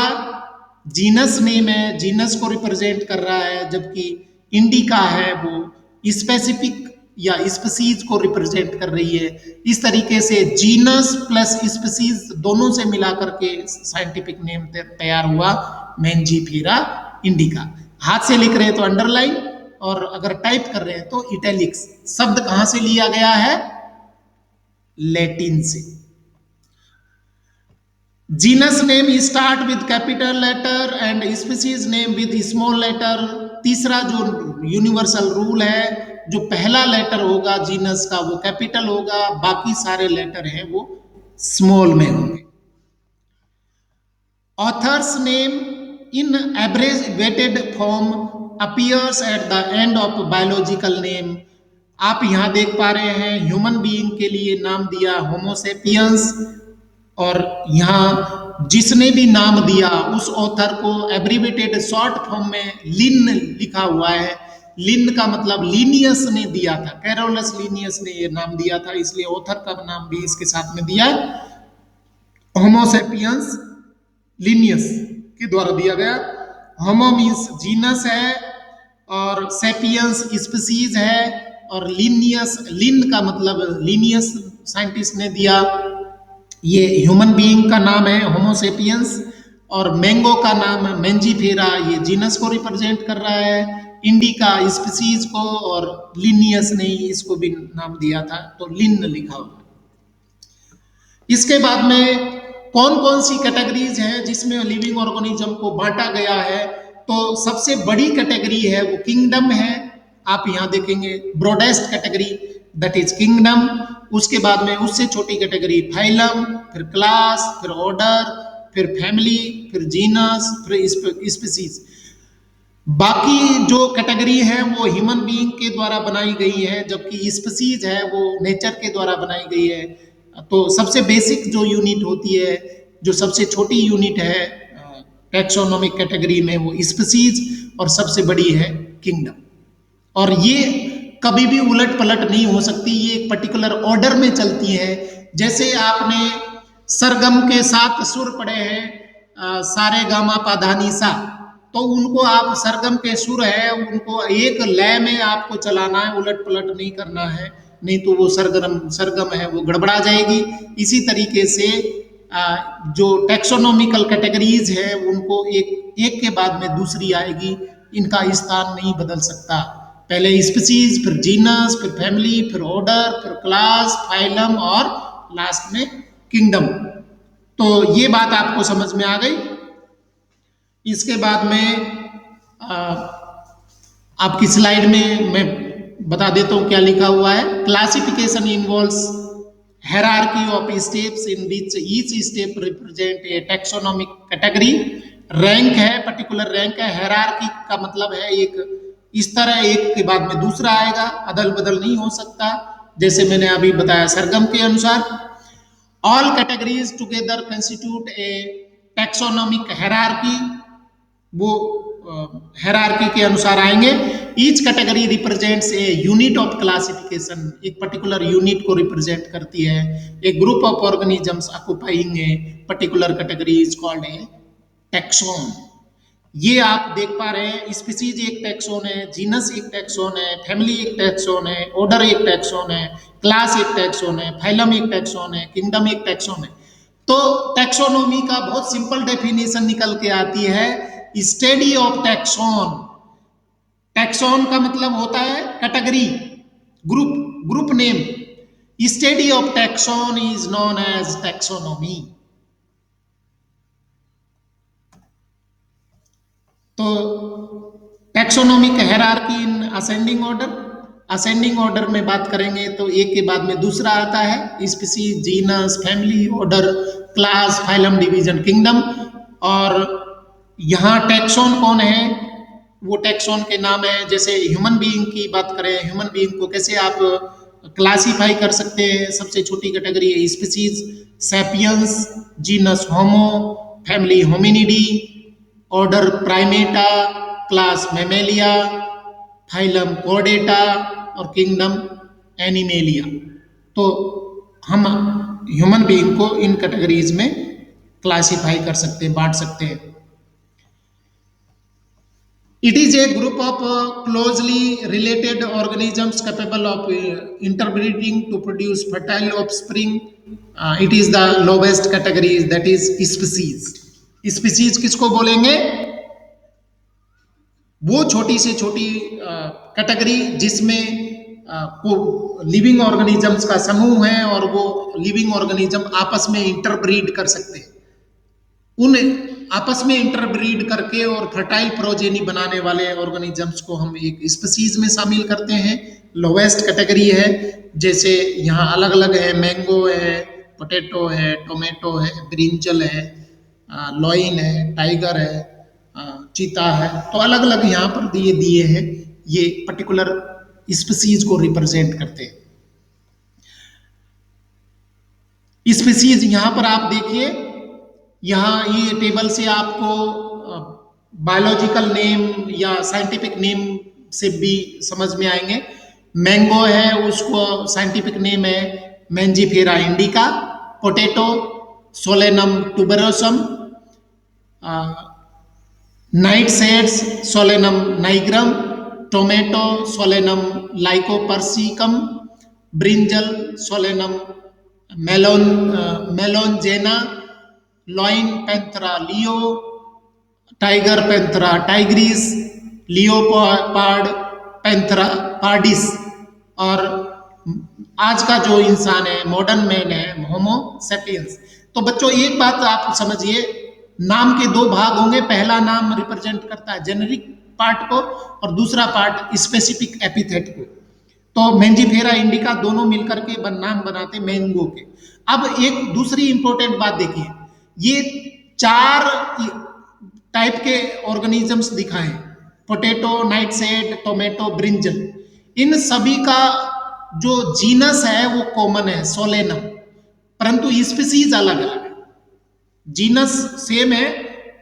जीनस नेम है, जीनस को रिप्रेजेंट कर रहा है, जबकि इंडिका है वो स्पेसिफिक या स्पीसीज को रिप्रेजेंट कर रही है। इस तरीके से जीनस प्लस स्पीसीज दोनों से मिलाकर के साइंटिफिक नेम तैयार हुआ मेंजीफेरा इंडिका। हाथ से लिख रहे हैं तो अंडरलाइन, और अगर टाइप कर रहे हैं तो इटैलिक्स। शब्द कहां से लिया गया है, लैटिन से। Genus name start with capital letter and species name with small letter. तीसरा जो यूनिवर्सल रूल है, जो पहला लेटर होगा जीनस का वो कैपिटल होगा, बाकी सारे लेटर हैं वो स्मॉल में होंगे। Authors name in abbreviated form appears at the end of biological name. आप यहां देख पा रहे हैं ह्यूमन बीइंग के लिए नाम दिया होमोसेपियंस, और यहाँ जिसने भी नाम दिया उस ऑथर को एब्रीवेटेड शॉर्ट फॉर्म में लिन लिखा हुआ है। लिन का मतलब लीनियस ने दिया था, कैरोलस लीनियस ने ये नाम दिया था, इसलिए ऑथर का नाम भी इसके साथ में दिया, होमोसेपियंस लीनियस के द्वारा दिया गया। होमो मीन्स जीनस है और सेपियंस स्पीसीज है, और लीनियस, लिन का मतलब लीनियस साइंटिस्ट ने दिया। ये ह्यूमन बीइंग का नाम है होमोसेपियंस, और मैंगो का नाम है मेंजीफेरा, ये जीनस को रिप्रेजेंट कर रहा है, इंडिका स्पीसीज को, और लिनियस ने इसको भी नाम दिया था, तो लिन लिखा हुआ। इसके बाद में कौन कौन सी कैटेगरीज हैं जिसमें लिविंग ऑर्गेनिज्म को बांटा गया है, तो सबसे बड़ी कैटेगरी है वो किंगडम है। आप यहाँ देखेंगे broadest category that is kingdom. उसके बाद में उससे छोटी कैटेगरी फाइलम, फिर क्लास, फिर ऑर्डर, फिर फैमिली, फिर जीनस, फिर स्पीसीज। बाकी जो कैटेगरी है वो ह्यूमन बीइंग के द्वारा बनाई गई है, जबकि स्पीसीज है वो नेचर के द्वारा बनाई गई है। तो सबसे बेसिक जो यूनिट होती है, जो सबसे छोटी यूनिट है टैक्सोनॉमिक कैटेगरी में, वो स्पीसीज, और सबसे बड़ी है किंगडम। और ये कभी भी उलट पलट नहीं हो सकती, ये एक पर्टिकुलर ऑर्डर में चलती है। जैसे आपने सरगम के 7 सुर पढ़े हैं, सारे गामा पाधानी सा, तो उनको आप सरगम के सुर है उनको एक लय में आपको चलाना है, उलट पलट नहीं करना है, नहीं तो वो सरगम है वो गड़बड़ा जाएगी। इसी तरीके से जो टैक्सोनॉमिकल कैटेगरीज है उनको एक के बाद में दूसरी आएगी, इनका स्थान नहीं बदल सकता। पहले स्पीसीज, फिर जीनस, फिर फैमिली, फिर ऑर्डर, फिर क्लास, फाइलम, और लास्ट में किंगडम। तो ये बात आपको समझ में आ गई। इसके बाद में आपकी स्लाइड में मैं बता देता हूँ क्या लिखा हुआ है। Classification involves hierarchy of steps in which each step represent a taxonomic category. Rank है, पर्टिकुलर रैंक है। हायरार्की का मतलब है एक स्तर है, एक के बाद में दूसरा आएगा, अदल बदल नहीं हो सकता, जैसे मैंने अभी बताया सरगम के अनुसार। All categories together constitute a taxonomic hierarchy. वो हायरार्की के अनुसार आएंगे. Each category represents a unit of classification. एक पर्टिकुलर यूनिट को रिप्रेजेंट करती है. A group of organisms occupying a particular category is called a taxon. ये आप देख पा रहे हैं, स्पीसीज एक टैक्सोन है, जीनस एक टैक्सोन है, फैमिली एक टैक्सोन है, ऑर्डर एक टैक्सोन है, क्लास एक टैक्सोन है, फाइलम एक टैक्सोन है, किंगडम एक टैक्सोन है. तो टैक्सोनोमी का बहुत सिंपल डेफिनेशन निकल के आती है, स्टडी ऑफ टैक्सोन. टैक्सोन का मतलब होता है category, group, group name. Study of taxon is known as taxonomy. तो taxonomic hierarchy in ascending order. Ascending order में बात करेंगे तो एक के बाद में दूसरा आता है. Species, genus, family, order, class, phylum, division, kingdom. और यहाँ टैक्सोन कौन है, वो टैक्सोन के नाम है. जैसे ह्यूमन बीइंग की बात करें, ह्यूमन बीइंग को कैसे आप क्लासीफाई कर सकते हैं. सबसे छोटी कैटेगरी है species, sapiens, genus Homo, family Hominidae, order Primata, class Mammalia, phylum Chordata और किंगडम एनिमेलिया. तो हम ह्यूमन बीइंग को इन कैटेगरीज में क्लासीफाई कर सकते हैं, बांट सकते हैं. It is a group of closely related organisms capable of interbreeding to produce fertile offspring. It is the lowest category, that is species. Species किसको बोलेंगे? वो छोटी से छोटी कैटेगरी जिसमें को लिविंग ऑर्गेनिजम्स का समूह है और वो लिविंग ऑर्गेनिज्म आपस में इंटरब्रीड कर सकते हैं. उन आपस में इंटरब्रीड करके और फर्टाइल प्रोजेनी बनाने वाले ऑर्गेनिजम्स को हम एक स्पीसीज में शामिल करते हैं. लोवेस्ट कैटेगरी है. जैसे यहाँ अलग अलग है, मैंगो है, पोटैटो है, टोमेटो है, ब्रिंजल है, लॉइन है, टाइगर है, चीता है. तो अलग अलग यहाँ पर दिए दिए हैं, ये पर्टिकुलर स्पीसीज को रिप्रेजेंट करते हैं. स्पीसीज यहाँ पर आप देखिए, यहाँ ये टेबल से आपको बायोलॉजिकल नेम या साइंटिफिक नेम से भी समझ में आएंगे. मैंगो है, उसको साइंटिफिक नेम है Mangifera indica. Potato Solanum tuberosum. Night shades Solanum nigrum. Tomato Solanum lycopersicum. Brinjal Solanum melongena. Lion Panthera leo. Tiger Panthera tigris. Leopard Panthera pardus. और आज का जो इंसान है, मॉडर्न मैन है, होमो सेपियंस. तो बच्चों एक बात आप समझिए, नाम के दो भाग होंगे. पहला नाम रिप्रेजेंट करता है जेनेरिक पार्ट को और दूसरा पार्ट स्पेसिफिक एपिथेट को. तो मैंजीफेरा इंडिका दोनों मिलकर के नाम बनाते मैंगो के. अब एक दूसरी इंपॉर्टेंट बात देखिए, ये 4 टाइप के ऑर्गेनिजम्स दिखाए, पोटैटो, नाइटशेड, टोमेटो, ब्रिंजल. इन सभी का जो जीनस है वो कॉमन है, सोलेनम, परंतु स्पीसीज अलग अलग है. जीनस सेम है,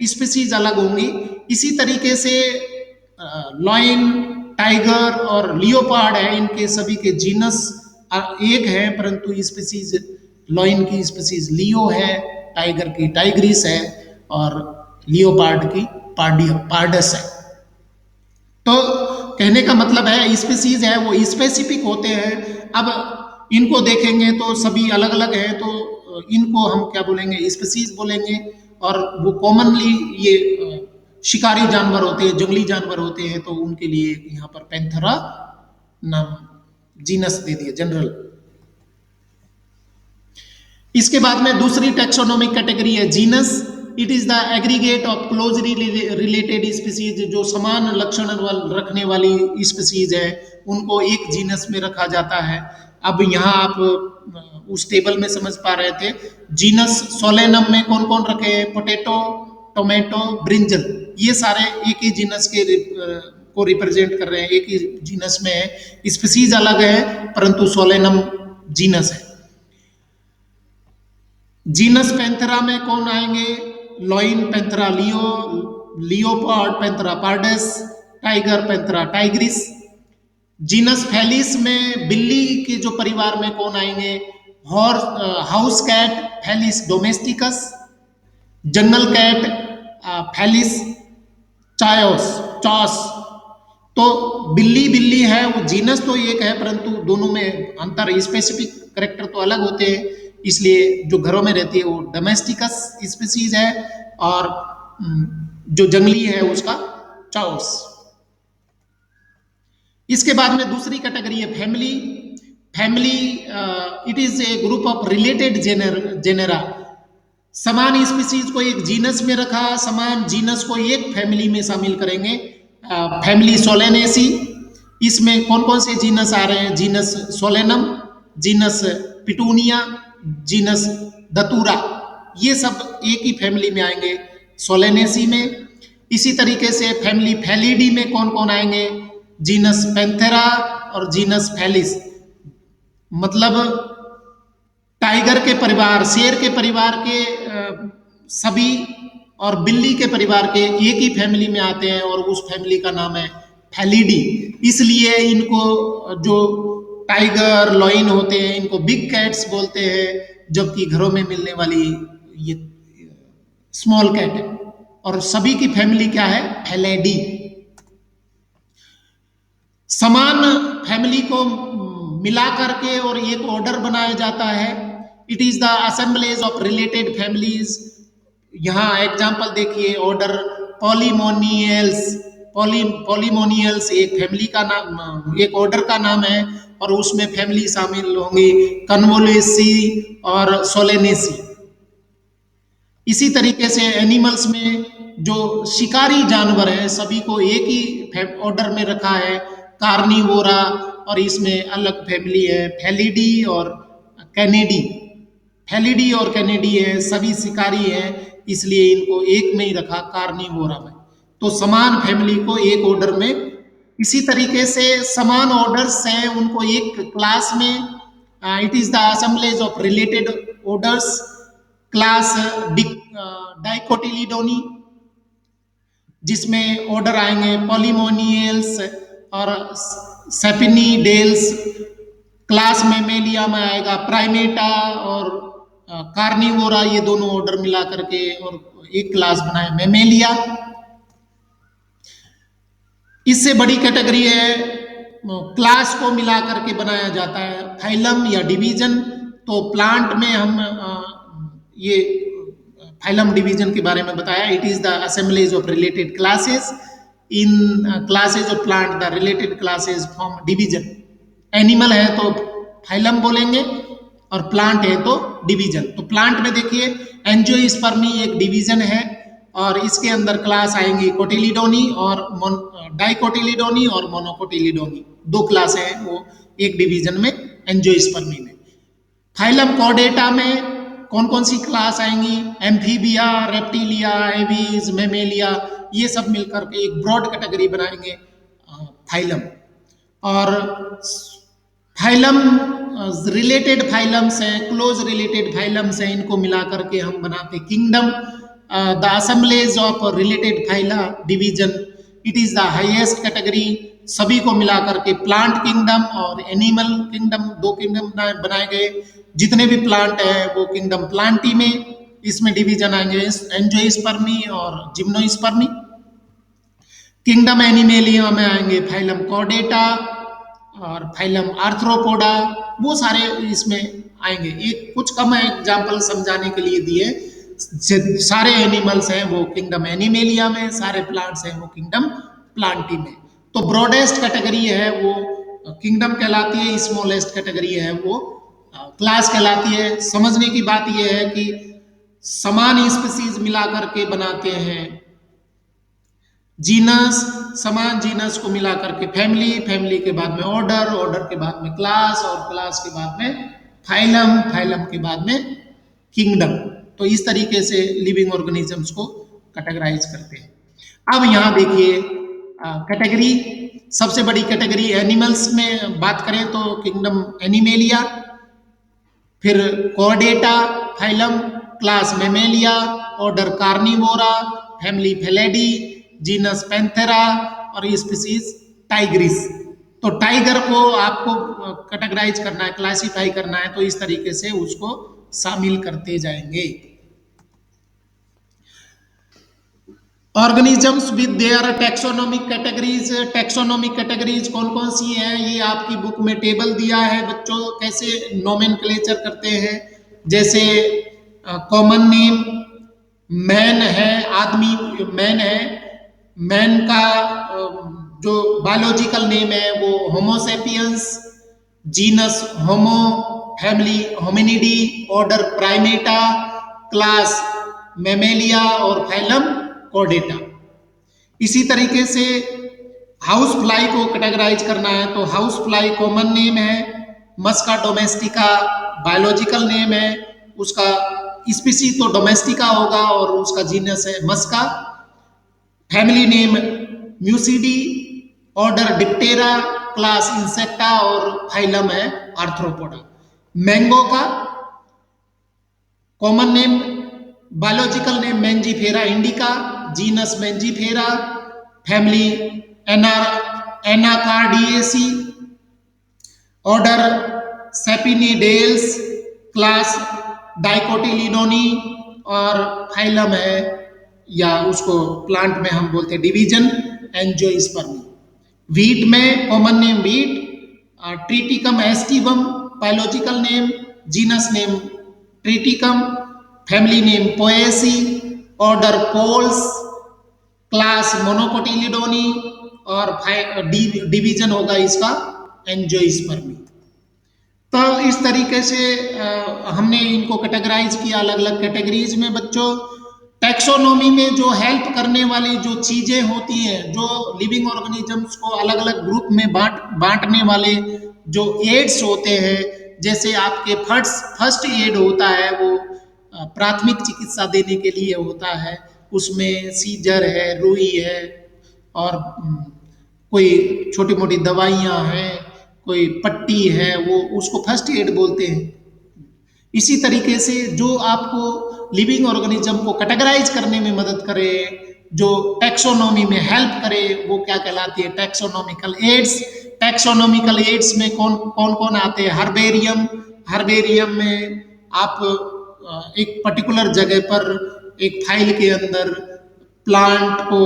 स्पीसीज अलग होंगी. इसी तरीके से लॉइन, टाइगर और लियोपार्ड है, इनके सभी के जीनस एक है, परंतु स्पीसीज, लॉइन की स्पीसीज लियो है, टाइगर की टाइग्रिस है और लियोपार्ड की पार्डस है. तो कहने का मतलब है स्पीसीज है वो स्पेसिफिक होते हैं. अब इनको देखेंगे तो सभी अलग अलग हैं, तो इनको हम क्या बोलेंगे, स्पीसीज बोलेंगे. और वो कॉमनली ये शिकारी जानवर होते हैं, जंगली जानवर होते हैं, तो उनके लिए यहाँ पर पैंथरा नाम जीनस दे दिया जनरल. इसके बाद में दूसरी टैक्सोनोमिक कैटेगरी है genus. It is the aggregate of closely related species. जो समान लक्षण रखने वाली स्पीसीज है उनको एक जीनस में रखा जाता है. अब यहाँ आप उस टेबल में समझ पा रहे थे, जीनस सोलेनम में कौन कौन रखे हैं, पोटैटो, टोमेटो, ब्रिंजल, ये सारे एक ही जीनस के को रिप्रेजेंट कर रहे हैं, एक ही जीनस में है. स्पीसीज अलग है परंतु सोलेनम जीनस है. जीनस पैंथेरा में कौन आएंगे? Lion Panthera leo, leopard Panthera pardus, tiger Panthera tigris. Genus Felis में बिल्ली के जो परिवार में कौन आएंगे? Horse, house cat Felis domesticus, jungle cat Felis chaus, chaus. तो बिल्ली बिल्ली है, वो जीनस तो एक है, परंतु दोनों में अंतर, स्पेसिफिक करेक्टर तो अलग होते हैं, इसलिए जो घरों में रहती है वो डोमेस्टिकस स्पीसीज है, और जो जंगली है उसका चाओस। इसके बाद में दूसरी कैटेगरी है family. Family it is a group of related genera. समान स्पीसीज को एक जीनस में रखा, समान जीनस को एक फैमिली में शामिल करेंगे, फैमिली सोलेनेसी। इसमें कौन कौन से जीनस आ रहे हैं? Genus Solanum, genus petunia, genus दतूरा, ये सब एक ही फैमिली में आएंगे सोलेनेसी में। इसी तरीके से फैमिली फैलिडी में कौन कौन आएंगे? जीनस पैंथेरा और जीनस फैलिस। मतलब टाइगर के परिवार, शेर के परिवार के सभी और बिल्ली के परिवार के एक ही फैमिली में आते हैं, और उस फैमिली का नाम है फैलिडी। इसलिए इनको जो टाइगर लॉइन होते हैं इनको बिग कैट्स बोलते हैं, जबकि घरों में मिलने वाली ये स्मॉल कैट है। और सभी की फैमिली क्या है? फैलेडी। समान फैमिली को मिला करके और एक ऑर्डर बनाया जाता है। It is the assemblages of related families. यहाँ एग्जाम्पल देखिए, ऑर्डर पॉलीमोनियल्स। पॉलीमोनियल्स एक फैमिली का नाम, एक ऑर्डर का नाम है, और उसमें फैमिली शामिल होंगी कन्वोलेसी और सोलेनेसी। इसी तरीके से एनिमल्स में जो शिकारी जानवर है सभी को एक ही ऑर्डर में रखा है, कार्निवोरा, और इसमें अलग फैमिली है फैलिडी और कैनेडी। फैलिडी और कैनेडी है, सभी शिकारी है, इसलिए इनको एक में ही रखा कार्निवोरा में। तो समान फैमिली को एक ऑर्डर में। इसी तरीके से समान ऑर्डर्स हैं उनको एक क्लास में। It is the assemblages of related orders. Class Dicotyledonae, जिसमें ऑर्डर आएंगे पॉलीमोनियल्स और सेपिनीडेल्स। क्लास मेमेलिया में आएगा प्राइमेटा और कार्निवोरा, ये दोनों ऑर्डर मिला करके और एक क्लास बनाए मेमेलिया। इससे बड़ी कैटेगरी है, क्लास को मिला करके बनाया जाता है फाइलम या डिवीजन। तो प्लांट में हम ये फाइलम डिवीजन के बारे में बताया। It is the assemblages of related classes. In classes of plant the related classes form division. Animal है तो फाइलम बोलेंगे, और प्लांट है तो डिवीजन। तो प्लांट में देखिए एंजियोस्पर्मी एक डिवीजन है, और इसके अंदर क्लास आएंगी कोटिलिडोनी और डाइकोटिलिडोनी और मोनोकोटिलिडोनी, दो क्लास हैं वो एक डिवीजन में एंजियोस्पर्मी में। फाइलम कॉर्डेटा में कौन कौन सी क्लास आएंगी? एम्फीबिया, रेप्टिलिया, एवीज, मेमेलिया, ये सब मिलकर के एक ब्रॉड कैटेगरी बनाएंगे फाइलम। और फाइलम रिलेटेड फाइलम्स हैं, क्लोज रिलेटेड फाइलम्स हैं, इनको मिला करके हम बनाते kingdom. The assemblages of related phyla division, it is the highest category. सभी को मिला करके प्लांट किंगडम और एनिमल किंगडम, दो किंगडम बनाए गए। जितने भी प्लांट है वो किंगडम प्लांटी में, इसमें डिवीजन आएंगे एंजियोस्पर्मी और जिम्नोस्पर्मी। किंगडम एनिमेलिया में आएंगे फाइलम कॉर्डेटा और फाइलम आर्थ्रोपोडा, वो सारे इसमें आएंगे। एक कुछ कम एग्जाम्पल समझाने के लिए दिए। सारे एनिमल्स हैं वो किंगडम एनिमेलिया में, सारे प्लांट्स हैं वो किंगडम प्लांटी में। तो ब्रॉडेस्ट कैटेगरी है वो किंगडम कहलाती है, स्मॉलेस्ट कैटेगरी है वो क्लास कहलाती है। समझने की बात यह है कि समान स्पीसीज मिला करके बनाते हैं जीनस, समान जीनस को मिला करके फैमिली, फैमिली के बाद में ऑर्डर, ऑर्डर के बाद में क्लास, और क्लास के बाद में फाइलम, फाइलम के बाद में किंगडम। तो इस तरीके से लिविंग ऑर्गेनिजम्स को कैटेगराइज करते हैं। अब यहाँ देखिए कैटेगरी, सबसे बड़ी कैटेगरी एनिमल्स में बात करें तो किंगडम एनिमेलिया। फिर Chordata, phylum, class Mammalia, order Carnivora, family Felidae, genus Panthera और स्पीसीज टाइग्रिस। तो टाइगर को आपको कैटेगराइज करना है, क्लासिफाई करना है, तो इस तरीके से उसको शामिल करते जाएंगे। Organisms with their taxonomic categories. Taxonomic categories कौन कौन सी हैं, ये आपकी बुक में टेबल दिया है बच्चों, कैसे नोमेनक्लेचर करते हैं। जैसे कॉमन नेम मैन है, आदमी मैन है, मैन का जो बायोलॉजिकल नेम है वो Homo sapiens, genus Homo, family Hominidae, order Primata, class Mammalia और फाइलम कॉर्डेटा। इसी तरीके से हाउस फ्लाई को कैटेगराइज करना है तो हाउस फ्लाई कॉमन नेम है, मस्का डोमेस्टिका बायोलॉजिकल नेम है, उसका स्पीसी तो डोमेस्टिका होगा और उसका जीनस है Musca, family name Muscidae, order Diptera, class Insecta और फाइलम है आर्थ्रोपोडा। मैंगो का common name biological name Mangifera indica, genus Mangifera, family Anacardiaceae, order Sapindales, class Dicotyledonae और फाइलम है या उसको प्लांट में हम बोलते हैं डिवीजन एंजियोस्पर्मी। वीट में common name wheat, Triticum aestivum biological name, genus name Triticum, family name Poaceae, order Poales, class Monocotyledonae और डिवीजन होगा इसका एंजियोस्पर्मी। तो इस तरीके से हमने इनको कैटेगराइज किया अलग अलग कैटेगरीज में बच्चों। टैक्सोनॉमी में जो हेल्प करने वाली जो चीजें होती हैं, जो लिविंग ऑर्गेनिजम्स को अलग अलग ग्रुप में बांटने वाले जो एड्स होते हैं, जैसे आपके फर्स्ट एड होता है वो प्राथमिक चिकित्सा देने के लिए होता है, उसमें सीजर है, रुई है और कोई छोटी मोटी दवाइयाँ हैं, कोई पट्टी है, वो उसको फर्स्ट एड बोलते हैं। इसी तरीके से जो आपको लिविंग ऑर्गेनिज्म को कैटेगराइज करने में मदद करे, जो टैक्सोनॉमी में हेल्प करे, वो क्या कहलाती है, टैक्सोनॉमिकल एड्स। टैक्सोनॉमिकल एड्स में कौन कौन कौन आते हैं, हर्बेरियम। हर्बेरियम में आप एक पर्टिकुलर जगह पर एक फाइल के अंदर प्लांट को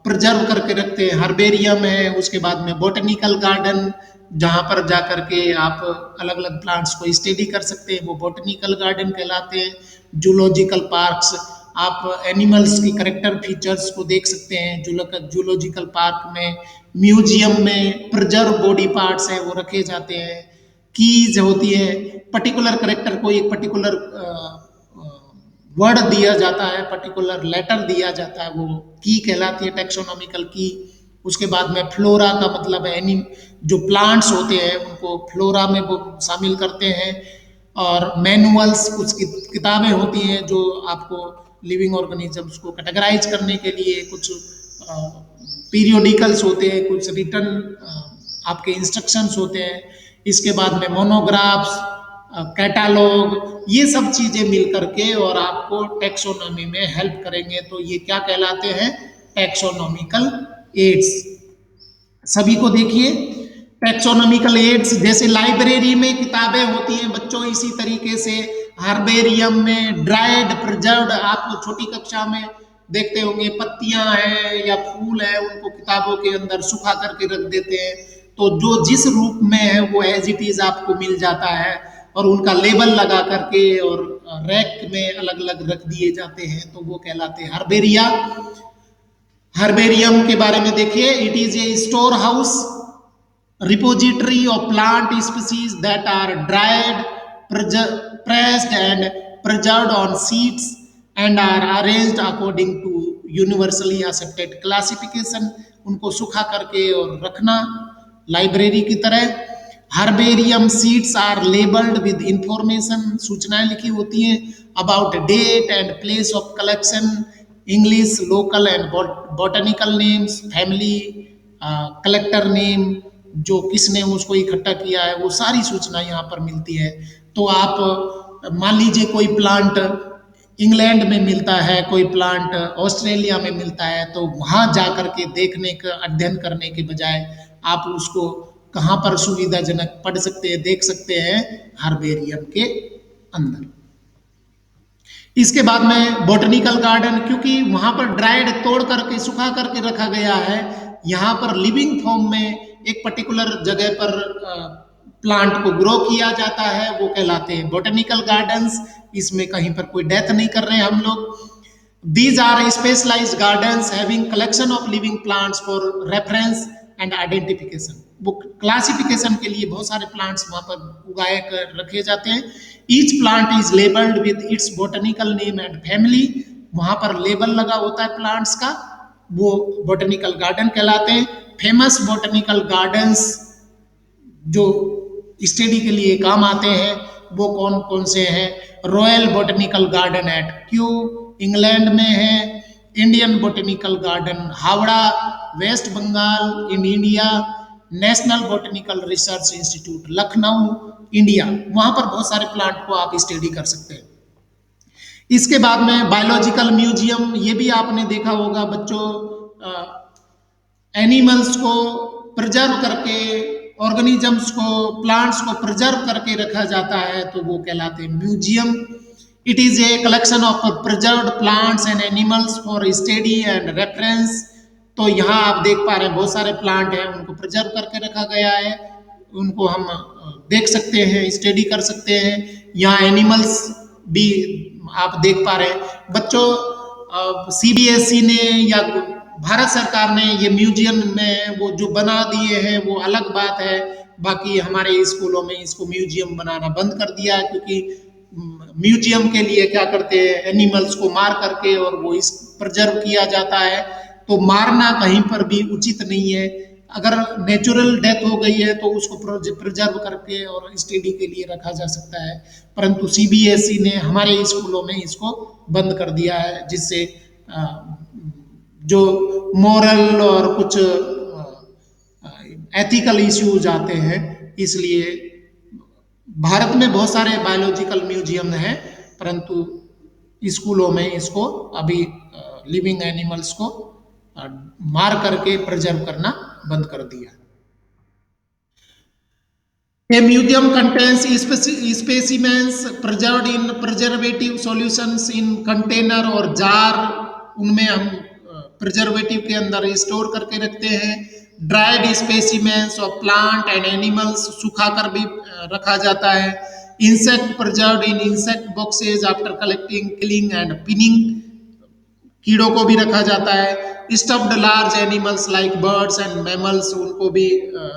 प्रिजर्व करके रखते हैं, हर्बेरियम है। उसके बाद में बोटनिकल गार्डन, जहाँ पर जा कर के आप अलग अलग प्लांट्स को स्टडी कर सकते हैं, वो बोटनिकल गार्डन कहलाते हैं। जूलॉजिकल पार्क्स, आप एनिमल्स की करेक्टर फीचर्स को देख सकते हैं जूलॉजिकल पार्क में। म्यूजियम में प्रिजर्व बॉडी पार्ट्स हैं वो रखे जाते हैं। कीज होती है, पर्टिकुलर करेक्टर को एक पर्टिकुलर वर्ड दिया जाता है, पर्टिकुलर लेटर दिया जाता है, वो की कहलाती है टैक्सोनॉमिकल की। उसके बाद में फ्लोरा का मतलब है जो प्लांट्स होते हैं उनको फ्लोरा में वो शामिल करते हैं। और मैनुअल्स, कुछ किताबें होती हैं जो आपको लिविंग ऑर्गेनिजम्स को कैटेगराइज करने के लिए, कुछ पीरियोडिकल्स होते हैं, कुछ रिटर्न आपके इंस्ट्रक्शंस होते हैं। इसके बाद में मोनोग्राफ्स, कैटालॉग, ये सब चीज़ें मिल करके और आपको टैक्सोनॉमी में हेल्प करेंगे। तो ये क्या कहलाते हैं, टैक्सोनॉमिकल एड्स। सभी को देखिए, टैक्सोनॉमिकल एड्स जैसे लाइब्रेरी में किताबें होती हैं बच्चों, इसी तरीके से हर्बेरियम में ड्राइड प्रिजर्व्ड, आप छोटी कक्षा में देखते होंगे पत्तियां हैं या फूल है, उनको किताबों के अंदर सुखा करके रख देते हैं। तो जो जिस रूप में है वो एज इट इज आपको मिल जाता है और उनका लेबल लगा करके और रैक में अलग अलग रख दिए जाते हैं, तो वो कहलाते हैं हर्बेरिया। हर्बेरियम के बारे में देखिए, it is a store house repository of plant species that are dried, pressed and preserved on sheets and are arranged according to universally accepted classification। उनको सुखा करके और रखना लाइब्रेरी की तरह। Herbarium sheets are labelled with information, सूचनाएं लिखी होती हैं about date and place of collection, English, local and botanical names, family, collector name, जो किसने उसको इकट्ठा किया है, वो सारी सूचना यहाँ पर मिलती है। तो तो आप मान लीजिए कोई प्लांट इंग्लैंड में मिलता है, कोई प्लांट ऑस्ट्रेलिया में मिलता है, तो वहाँ जा कर के देखने का अध्ययन करने के बजाय आप उसको कहाँ पर सुविधाजनक पढ़ सकते हैं, देख सकते हैं, हर्बेरियम के अंदर। इसके बाद में बॉटनिकल गार्डन, क्योंकि वहां पर ड्राइड तोड़ करके सुखा करके रखा गया है, यहाँ पर लिविंग फॉर्म में एक पर्टिकुलर जगह पर प्लांट को ग्रो किया जाता है, वो कहलाते हैं बॉटनिकल गार्डन्स। इसमें कहीं पर कोई डेथ नहीं कर रहे हैं हम लोग। These are specialized gardens having collection of living plants for reference and identification. वो क्लासिफिकेशन के लिए बहुत सारे प्लांट्स वहां पर उगाए कर रखे जाते हैं। Each plant is labelled with its botanical name and family. वहां पर लेबल लगा होता है प्लांट्स का, वो बोटनिकल गार्डन कहलाते हैं। फेमस बोटनिकल गार्डन्स जो स्टडी के लिए काम आते हैं वो कौन कौन से हैं? Royal Botanical Garden at Kew England में है, Indian Botanical Garden Howrah West Bengal in India, National Botanical Research Institute Lucknow India. वहां पर बहुत सारे प्लांट को आप स्टडी कर सकते हैं। इसके बाद में बायोलॉजिकल म्यूजियम, ये भी आपने देखा होगा बच्चों, एनिमल्स को प्रिजर्व करके, ऑर्गेनिजम्स को, प्लांट्स को प्रिजर्व करके रखा जाता है, तो वो कहलाते हैं museum. It is a collection of preserved plants and animals for study and reference. तो यहाँ आप देख पा रहे हैं बहुत सारे प्लांट हैं, उनको प्रिजर्व करके रखा गया है, उनको हम देख सकते हैं, स्टडी कर सकते हैं। यहाँ एनिमल्स भी आप देख पा रहे हैं बच्चों। सीबीएसई ने या भारत सरकार ने ये म्यूजियम में वो जो बना दिए हैं वो अलग बात है, बाकी हमारे स्कूलों में इसको म्यूजियम बनाना बंद कर दिया है, क्योंकि म्यूजियम के लिए क्या करते हैं, एनिमल्स को मार करके और वो इस प्रिजर्व किया जाता है। तो मारना कहीं पर भी उचित नहीं है। अगर नेचुरल डेथ हो गई है तो उसको प्रिजर्व करके और स्टडी के लिए रखा जा सकता है, परंतु सीबीएसई ने हमारे स्कूलों में इसको बंद कर दिया है, जिससे जो मॉरल और कुछ एथिकल इश्यूज आते हैं। इसलिए भारत में बहुत सारे बायोलॉजिकल म्यूजियम हैं, परंतु स्कूलों में इसको अभी लिविंग एनिमल्स को मार करके प्रिजर्व करना बंद कर दिया। A museum contains specimens preserved in preservative solutions in container और jar, उनमें हम प्रिजर्वेटिव के अंदर स्टोर करके रखते हैं। Dried specimens of plant and animals, सुखा कर भी रखा जाता है। Insect preserved in insect boxes after collecting, killing and pinning, कीड़ों को भी रखा जाता है। Stuffed large animals like birds and mammals, उनको भी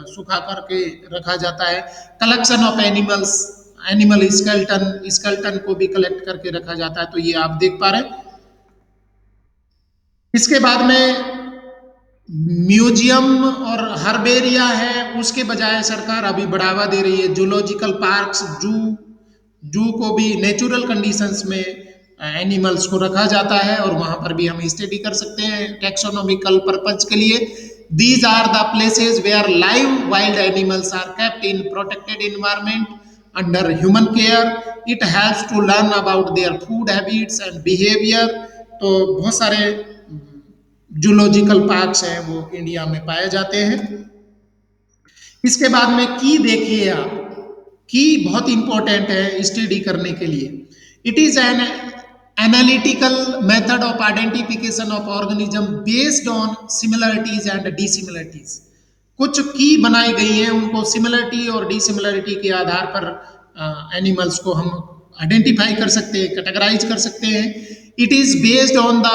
सुखा करके रखा जाता है। Collection of animals, animal skeleton को भी कलेक्ट करके रखा जाता है। तो ये आप देख पा रहे हैं। इसके बाद में म्यूजियम और हर्बेरिया है, उसके बजाय सरकार अभी बढ़ावा दे रही है जूलॉजिकल पार्क्स, जू को भी नेचुरल कंडीशंस में एनिमल्स को रखा जाता है और वहां पर भी हम स्टडी कर सकते हैं टैक्सोनॉमिकल पर्पज के लिए। These are the places where live wild animals are kept in protected environment under human care. It helps to learn about their food habits and behaviour. तो बहुत सारे जूलॉजिकल पार्क्स हैं वो इंडिया में पाए जाते हैं। इसके बाद में की देखिए आप, की बहुत इंपॉर्टेंट है स्टडी करने के लिए। It is an analytical method of identification of organism based on similarities and dissimilarities. कुछ की बनाई गई है, उनको सिमिलरिटी और डिसिमिलरिटी के आधार पर एनिमल्स को हम आइडेंटिफाई कर सकते हैं, कैटेगराइज कर सकते हैं। It is based on the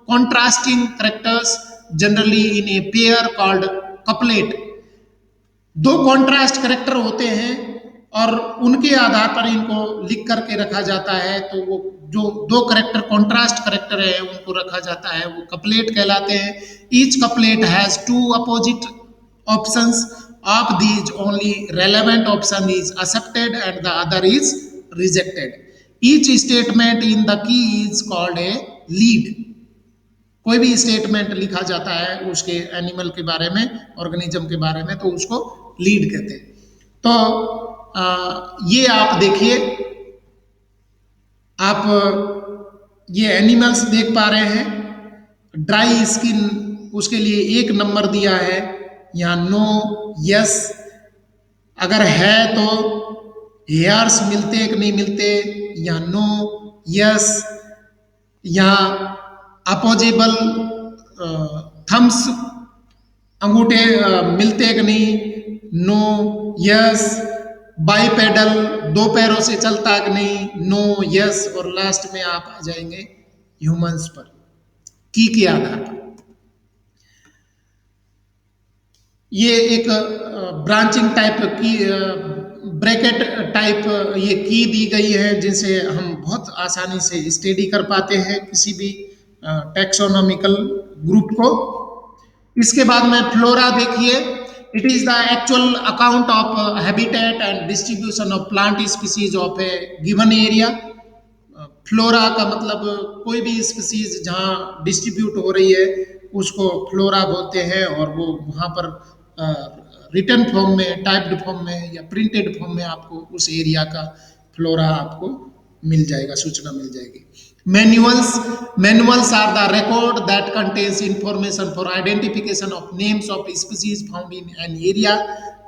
contrasting characters generally in a pair called couplet। दो कॉन्ट्रास्ट करेक्टर होते हैं और उनके आधार पर इनको लिख करके रखा जाता है। तो वो जो दो करेक्टर कॉन्ट्रास्ट करेक्टर है उनको रखा जाता है, वो कपलेट कहलाते हैं। Each couplet has two opposite options, of these only relevant option is accepted and the other is rejected. Each statement in the key is called a lead. कोई भी स्टेटमेंट लिखा जाता है उसके एनिमल के बारे में, ऑर्गेनिज्म के बारे में, तो उसको लीड कहते हैं। तो ये आप देखिए, आप ये एनिमल्स देख पा रहे हैं। ड्राई स्किन, उसके लिए 1 नंबर दिया है, यहाँ नो, यस। अगर है तो हेयर्स मिलते कि नहीं मिलते, या नो, यस। यहाँ अपोजेबल थम्स, अंगूठे मिलते कि नहीं, नो, यस। बाईपेडल, 2 पैरों से चलता कि नहीं, नो, यस। और लास्ट में आप आ जाएंगे ह्यूमंस पर, की के आधार पर। ये एक ब्रांचिंग टाइप की, ब्रैकेट टाइप ये की दी गई है, जिनसे हम बहुत आसानी से स्टडी कर पाते हैं किसी भी टैक्सोनॉमिकल ग्रुप को। इसके बाद में फ्लोरा देखिए, it is the actual account of habitat and distribution of plant species of A given area. Flora का मतलब कोई भी स्पीसीज जहाँ डिस्ट्रीब्यूट हो रही है उसको फ्लोरा बोलते हैं, और वो वहाँ पर रिटन फॉर्म में, टाइप्ड फॉर्म में या प्रिंटेड फॉर्म में आपको उस एरिया का फ्लोरा आपको मिल जाएगा, सूचना मिल जाएगी। Manuals are the record that contains information for identification of names of species found in an area।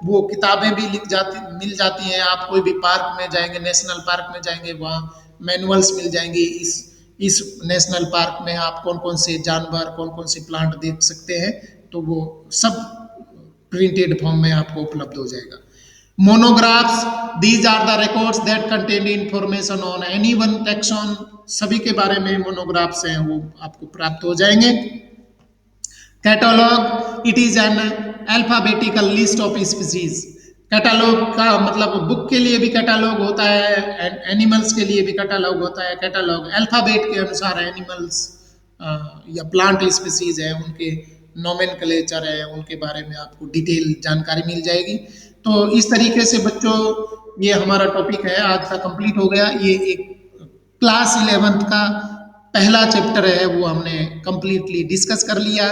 वो किताबें भी मिल जाती हैं। आप कोई भी पार्क में जाएंगे, नेशनल पार्क में जाएंगे, वहाँ मैनुअल्स मिल जाएंगे। इस नेशनल पार्क में आप कौन कौन से जानवर, कौन कौन से प्लांट देख सकते हैं, तो वो सब प्रिंटेड फॉर्म में आपको उपलब्ध हो जाएगा। Monographs, these are the records that contain information on any one taxon. सभी के बारे में मोनोग्राफ्स हैं, वो आपको प्राप्त हो जाएंगे। Catalogue, it is an alphabetical list of species. Catalogue का मतलब बुक के लिए भी कैटलॉग होता है, एनिमल्स के लिए भी कैटलॉग होता है। कैटलॉग अल्फाबेट के अनुसार एनिमल्स या प्लांट स्पीसीज है, उनके नोमेनक्लेचर है, उनके बारे में आपको डिटेल जानकारी मिल जाएगी। तो इस तरीके से बच्चों, ये हमारा टॉपिक है आज का कंप्लीट हो गया। ये एक क्लास 11th का पहला चैप्टर है, वो हमने कंप्लीटली डिस्कस कर लिया।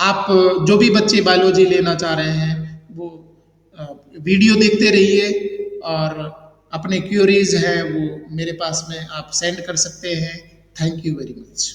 आप जो भी बच्चे बायोलॉजी लेना चाह रहे हैं वो वीडियो देखते रहिए, और अपने क्यूरीज हैं वो मेरे पास में आप सेंड कर सकते हैं। Thank you very much.